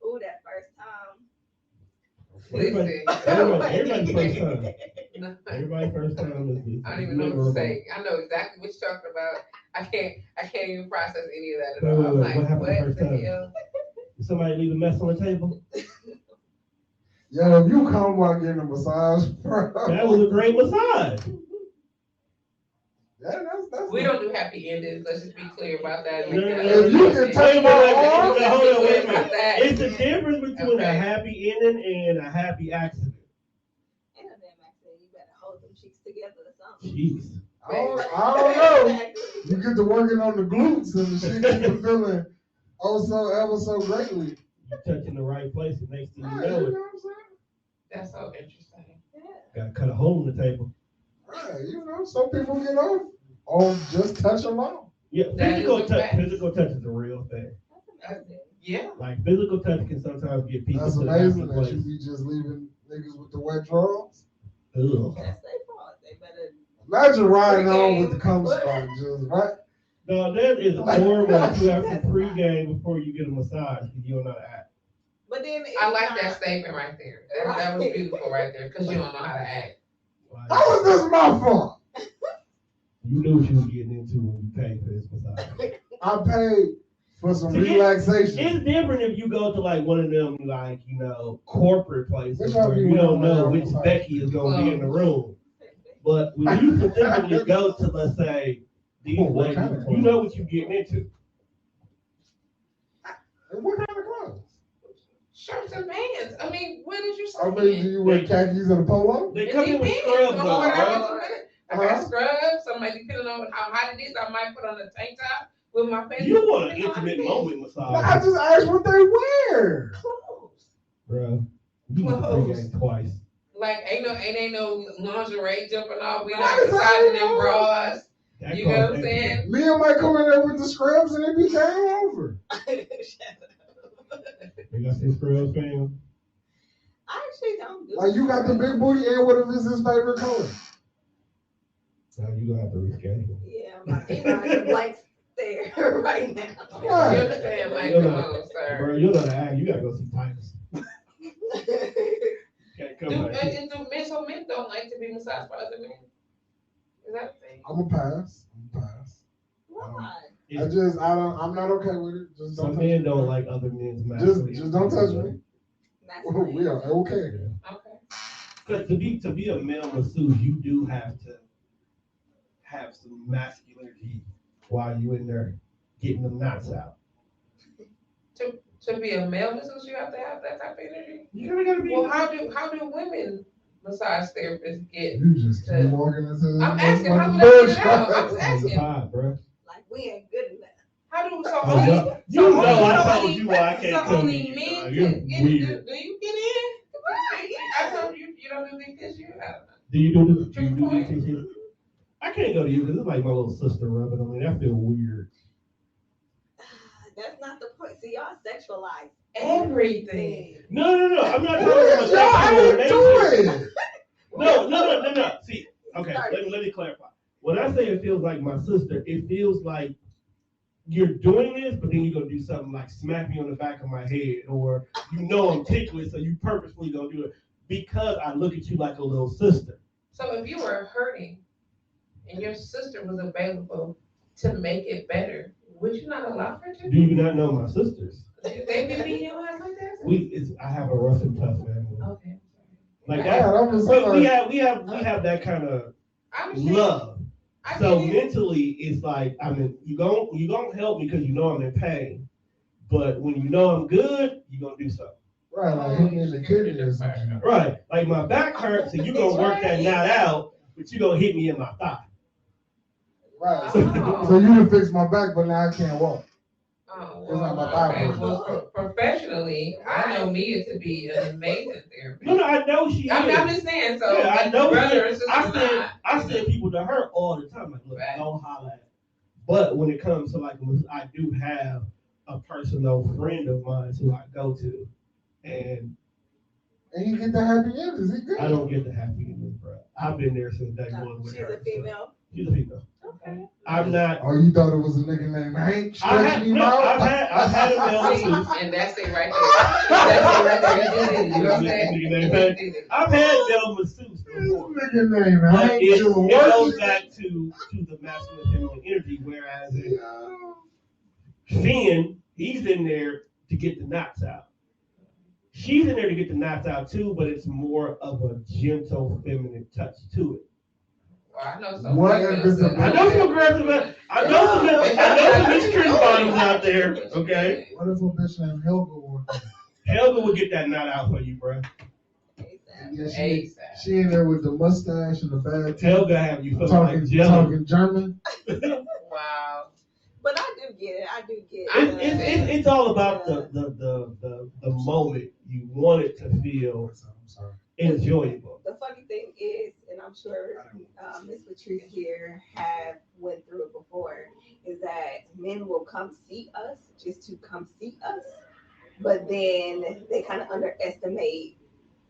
Ooh, that first time. Everybody first time. Everybody first time is I don't even know what to say. I know exactly what you're talking about. I can't even process any of that at all. I'm Wait, like, what happened the what first the time? hell? Did somebody leave a mess on the table? Yo, if you come while getting a massage, bro. That was a great massage. Yeah, that's We don't do happy endings. Let's just be clear about that. No, no, no, If you can touch my arm, Hold on, wait a About minute. that. It's the difference between Okay. a happy ending and a happy accident. And a damn accident, you better hold them cheeks together or something. Jeez. I don't know. You get to working on the glutes and the shit get to feeling oh so ever so greatly. You touching the right place, and next thing you Right, you know know it, what I'm saying? That's so interesting. gotta cut a hole in the table. Right, you know, some people get off on just touch alone. Yeah, That physical is a touch. fact. Physical touch is a real thing. That's amazing. Yeah. Like physical touch can sometimes get people That's to the amazing happy that you place. be just leaving niggas with the wet drawers. Ugh. That's their fault. They better. Imagine riding on with the cum spot just right. No, that is horrible that you have to pregame before you get a massage because you don't know how to act. But then I like that statement right there. That was beautiful right there because you don't know how to act. Like, How was this my fault? you knew what you were getting into when you paid for this massage. I paid for some See, relaxation. It's different if you go to like one of them like, corporate places Which where one you you don't went know on which massage? Becky is gonna be in the room. But when you specifically go to, let's say, these Oh, what ladies, kind of you know what you're getting into. And what kind of clothes? Shirts and pants. I mean, what did you say? I mean, do you wear khakis and a polo? They It come in with depends scrubs on though, what I bro. get to wear. I got scrubs. Somebody depending on how hot it is, I might put on a tank top with my pants. You want an Depending on how intimate it is. moment No, I massage, just asked what they wear. Clothes. bro. You need to Clothes. pregame twice. Like ain't no lingerie jumping off. We I not just exercising know. them bras. That You know costs what I'm extra. saying? Leah might come in there with the scrubs and it be game over. You got some scrubs, fam? I actually don't do. Like you got the big booty and what is his favorite color? Now you gonna have to reschedule. Yeah, my email blank stare right now. You Right. understand, like, You're come not- on, sir. Bro, you know the act. You gotta go see Titus. Can't come Do, back here. do men, so men don't like to be massaged by other men? Is that a thing? I'm a pass. Why? I'm not okay with it. Just don't Some touch men me. don't like other men's Just masculinity. don't touch me. Masculine. We are okay. Okay. Because to be a male masseuse, you do have to have some masculinity while you in there getting them knots out. To be a male masseuse, you have to have that type of energy. You kinda gotta be. Well, how do women massage therapists get? You just to- keep walking into this I'm asking how motherfucking would I bush. get out? I'm That's the asking. vibe, bro. Like we ain't good enough. How do so Oh, only no. so You know only, I so told only, you why I can't so come only to you, men dog. You're can get weird. do you get in? Right, I yeah. told you you don't do deep tissue. I don't know. Do you do this? Do True you do point. this shit? I can't go to you because it's like my little sister rubbing on me. That feel weird. That's not the point. See, y'all sexualize Everything. No. I'm not talking What about is y'all sexual ain't nature. doing? No. See, okay, let me clarify. When I say it feels like my sister, it feels like you're doing this, but then you're gonna do something like smack me on the back of my head, or I'm ticklish, so you purposefully gonna do it because I look at you like a little sister. So if you were hurting and your sister was available to make it better, would you not allow her to? Do you not know my sisters? They be beating your ass like that? I have a rough and tough family. Okay. Like Yeah, that. I'm just We saying. we have that kind of I understand. love. I So get it. mentally, it's like you gonna help me because I'm in pain. But when I'm good, you gonna do something. Right, like hit me in the kidney or something. Right. Like my back hurts, and you gonna work that knot out, but you gonna hit me in my thigh. Right. Oh. So you can fix my back, but now I can't walk. Oh, It's not my well, okay. Bible. Well, professionally, I know Mia to be an amazing therapist. No, I know she I'm is. just saying, so Yeah, I know. brother and sister I send people to her all the time. Like, look, Right. don't holler at her. But when it comes to I do have a personal friend of mine who I go to, and you get the happy endings. He good. I don't get the happy ending, bro. I've been there since day one with She's her. a female. She's a female. Okay. I'm not. Oh, you thought it was a nigga named Hank? I've Stretching him out? had a male masseuse. and that's it right there. That's it right there. You know what I'm saying? I've had male masseuse This before. nigga named But Hank. it doing goes work. back to the masculine feminine energy, whereas Finn, he's in there to get the knots out. She's in there to get the knots out too, but it's more of a gentle feminine touch to it. Well, I know some. What if it's a- I know some aggressive, I know some extreme bottoms out there, okay? What if a bitch named Helga walked in? Helga will get that knot out for you, bro. Yeah, ASAP. she in there with the mustache and the bad teeth. Helga have you feeling like jelly. Talking German. Wow. But I do get it. I do get it. It's all about the moment you want it to feel I'm sorry. enjoyable. The funny thing is, and I'm sure Miss Latrice here have went through it before, is that men will come see us just to come see us, but then they kind of underestimate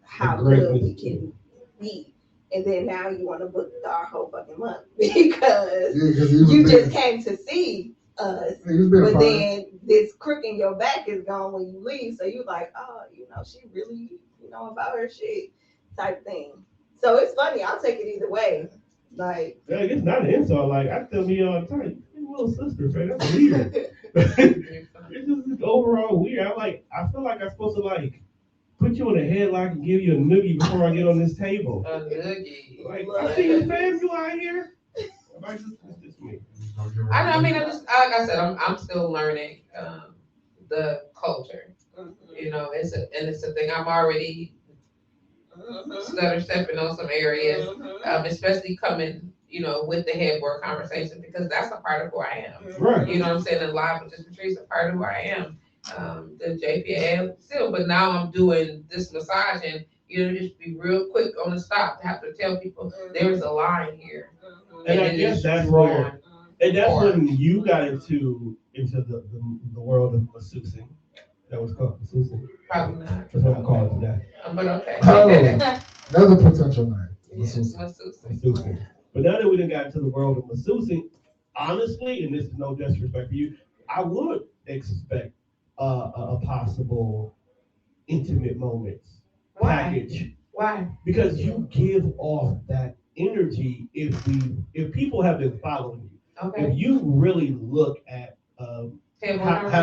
how good we can be. And then now you want to book our whole fucking month because you just came to see us. But then this crook in your back is gone when you leave. So you like, oh, she really, about her shit type thing. So it's funny. I'll take it either way. Like, Yeah, it's not an insult. Like, I tell me all the time, you're a little sister, man. That's weird. It's just overall weird. I feel like I'm supposed to put you in a headlock and give you a noogie before I get on this table. A noogie. Like, I see you, fam. You out here? It's just me. I know. I mean, like I said, I'm still learning the culture. It's a thing. I'm already stutter stepping on some areas, especially coming, with the headboard conversation because that's a part of who I am. Right. You know what I'm saying? And live with this Patrice, a part of who I am. The JPA still, but now I'm doing this massage and just be real quick on the stop to have to tell people there's a line here. And I guess that's where, and that's when you got into the world of masseusing. That was called masseusing. Probably not. That's what I call it today. But okay. Oh, that's a potential name. Yes, Masseusing. Masseusing. But now that we done got into the world of masseusing, honestly, and this is no disrespect for you, I would expect a possible intimate moments package. Why? Because you give off that energy if people have been following you. Okay. If you really look at how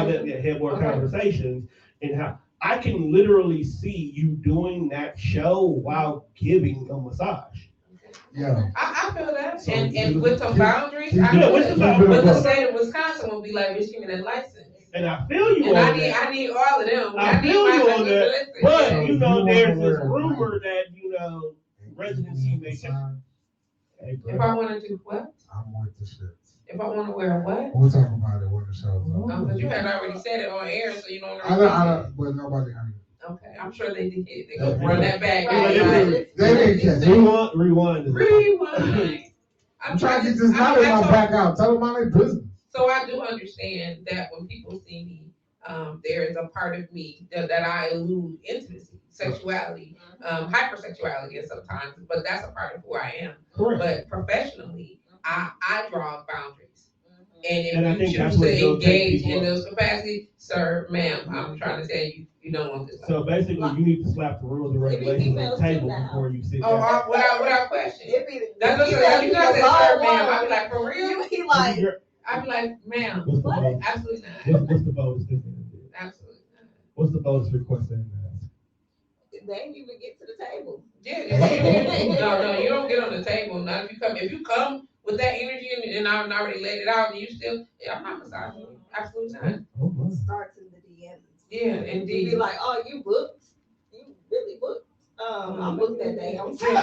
that headboard conversations and how I can literally see you doing that show while giving a massage. Yeah. I feel that. So and with some boundaries, Yeah, but the state of Wisconsin will be like, bitch, give me that license. And I feel you And on I that. need all of them. I feel you on that. But So there's this you rumor that residency may change. Hey, If bro. I want to do what? I'm with the shits. If I want to wear what? We'll talk about it when the show's over. Because you had already said it on air, so you don't I know, repeat it. but nobody heard it. Okay, I'm sure they did. They go run that back. Right. Like, They didn't catch it. Rewind. rewind. I'm trying to get this knowledge back out. Tell them my business. So I do understand that when people see me, there is a part of me that I elude intimacy, sexuality, hypersexuality, and sometimes, but that's a part of who I am. Correct. But professionally, I draw boundaries. And if And I you think that's choose what's to gonna take engage people in up. those capacities, sir, ma'am, I'm trying to tell you, you don't want this. So basically, you need to slap the rules and regulations on the table before you sit Oh, down. without question. It be That's what you I'm saying. You not say, sir, ma'am. one. I be like, for real? You be like, I be like, ma'am. What's the boldest? Absolutely not. What's the boldest thing they did? Absolutely not. What's the boldest request they ask? they ain't even get to the table. Yeah, no, you don't get on the table. Not if you come with that energy and I've already laid it out, and you still, yeah, I'm not massaging you. Absolutely not. Oh my. Starts in the DMs. Yeah, You indeed. be like, oh, you booked? You really booked? I'm booked that day. I'm sorry.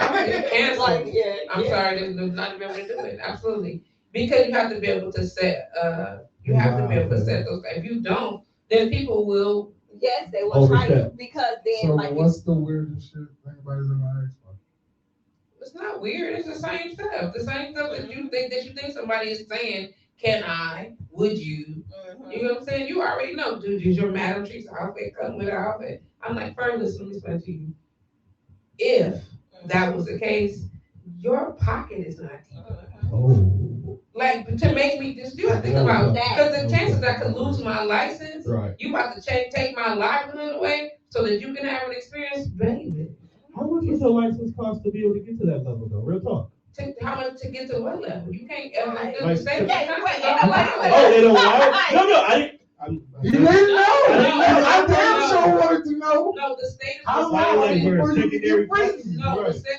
Cancel. Like, yeah, I'm sorry, there's not to be able to do it. Absolutely, because you have to be able to set. You have to be able to set those. If you don't, then people will. Yes, they will try Overstep. you because then, So like, what's the weirdest shit anybody's ever asked for? It's not weird. It's the same stuff. The same stuff that you think somebody is saying. Can I? Would you? You know what I'm saying? You already know. Dude, does your Madam Treat's outfit come with an outfit? I'm like, first, listen, let me explain to you. If that was the case, your pocket is not deep enough. Oh. Like to make me just you have to think about that because the chances I could lose my license, Right. you about to take my livelihood away so that you can have an experience, baby. How much does a license cost to be able to get to that level, though? Real talk. How much to get to what level? You can't. Right. The state of Yeah, Wisconsin right. don't allow it. Oh, they don't allow it? No, I didn't. You didn't know. I damn sure wanted to know. No, the state of How long long is it before for you can get freaky? No, Right. the state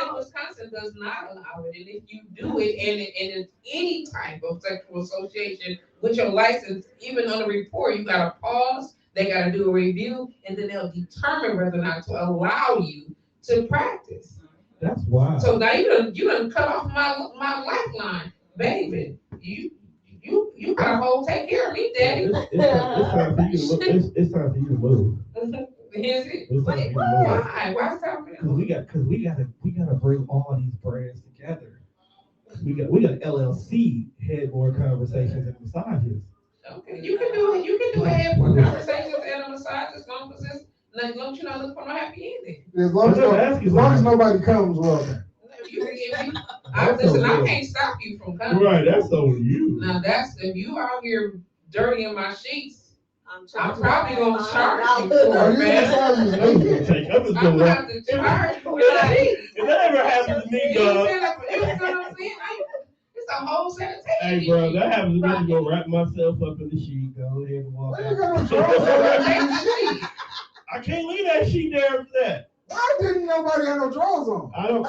of Wisconsin does not allow it. And if you do it and it's any type of sexual association with your license, even on a report, you gotta pause, they gotta do a review, and then they'll determine whether or not to allow you to practice. That's wild. So now you done cut off my lifeline, baby. You got a whole take care of me, daddy. It's time for you to move. Is it? It's time for you to move. Why? Why is that? Because we gotta bring all these brands together. We got LLC headboard conversations and massages. Okay, you can do a headboard conversations and a massage as long as it's like, don't you not look for no happy ending. As long as nobody comes, well. Listen, I can't stop you from coming. Right, that's on you. Now that's if you out here dirtying my sheets, I'm probably gonna charge you Are for it, you man. gonna I'm gonna have to charge you for that. If that ever happens to me, You know dog. what I'm saying? It's a whole sanitation. Hey, bro, that happens to me. I'm gonna wrap myself up in the sheet, go ahead and walk Why out. you got no drawers on? I can't leave that sheet there after that. Why didn't nobody have no drawers on? I don't.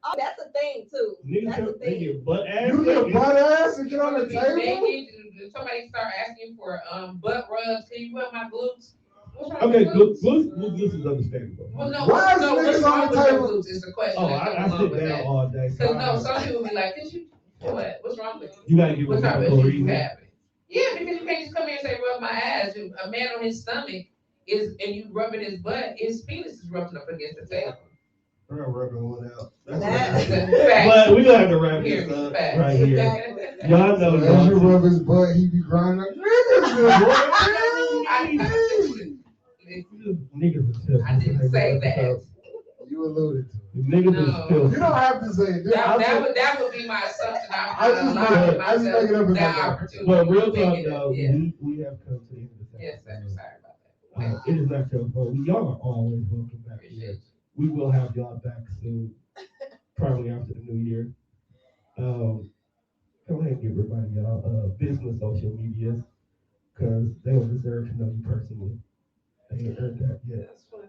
Oh, that's a thing too. That's a Niggas, they thing. get butt ass. You get butt ass and get on the Be table? naked, somebody start asking for butt rubs. Can you rub my glutes? What's wrong Okay, with glutes? glutes is understandable. Well, no, Why is no, niggas what's on wrong the with your table? glutes is the question. Oh, that I comes along sit with down that. all day. Because no, some people be like, "Could you what? What's wrong with you? You gotta give What a type of medical issues you reason. having?" Yeah, because you can't just come here and say rub my ass. A man on his stomach is, and you rubbing his butt, his penis is rubbing up against the table. We're gonna rub one out. That's That- but we gonna have to wrap Here, this up facts. right here. Exactly. Y'all So know as you y'all. rub his butt, he be grinding up. Niggas is filthy. I didn't say that. You alluded to it. Niggas No. is filthy. You don't have to say it. That would be my assumption. I just allowing make it up myself as I that go. opportunity. But real to talk make it up. though, Yeah. we have come to the end of the Yes, sir. episode. Sorry about that. It is not your fault. Y'all are always welcome back here. We will have y'all back soon, probably after the new year. Go ahead and give everybody y'all business social medias, because they don't deserve to know you personally. They ain't earned that yet. That's funny.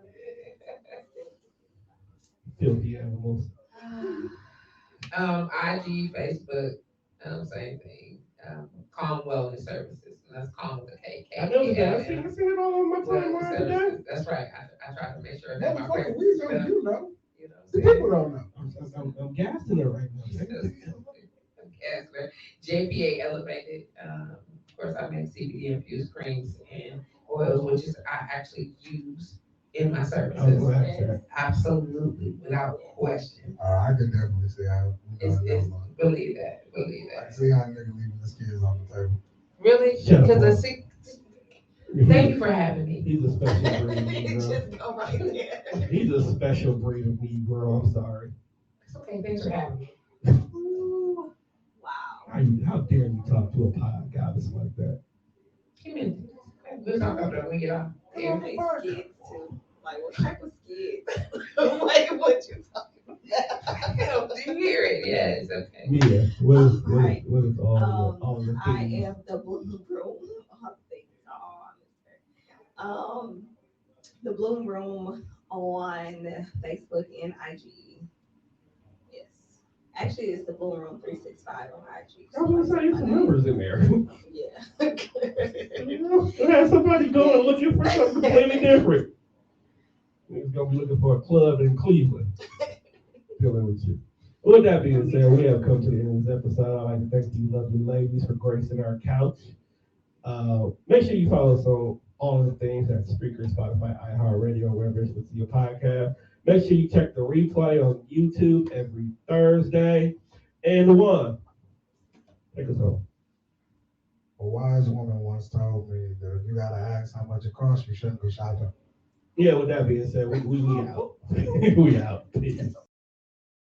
Filthy animals. IG, Facebook, same thing. Calm Wellness Services. That's calm with a K. I noticed that. I seen it all on my timeline today. That's right. I try to make sure that my Motherfucker, we know you know. The people don't know. I'm gassing her right now. Casper. JPA elevated. Of course, I make CBD infused creams and oils, which is I actually use in my I'm services. glad that. Absolutely, without question. I can definitely see how It's believe that. Believe I can that. see how nigga leaving his kids on the table. Really? Shut up, Because boy. the sick. Thank you for having me. He's a special breed of Negro. Just go right there. He's a special breed of Negro. I'm sorry. It's okay. Thanks for having me. Ooh, wow. How dare you talk to a pod goddess like that? Give me. We'll talk about that when we get off. They Yeah. play skids too. Like what type of skids? Like what you talking about? Do you hear it? Yes. Okay. Mia, Right. what is all of the I things? am the Bloom Room. All the things. The Bloom Room on Facebook and IG. Yes. Actually, it's the Bloom Room 365 on IG. I was gonna say some numbers in there. Yeah. Have somebody going looking for something completely different. He's gonna be looking for a club in Cleveland. Dealing with you. With that being said, we have come to the end of this episode. I'd like to thank you lovely ladies for gracing our couch. Make sure you follow us on all of the things at Spreaker, Spotify, iHeartRadio, wherever it's with your podcast. Make sure you check the replay on YouTube every Thursday. And one, take us home. A wise woman once told me that if you gotta ask how much it costs, you shouldn't be shopping. Yeah, with that being said, we out. We out. Peace.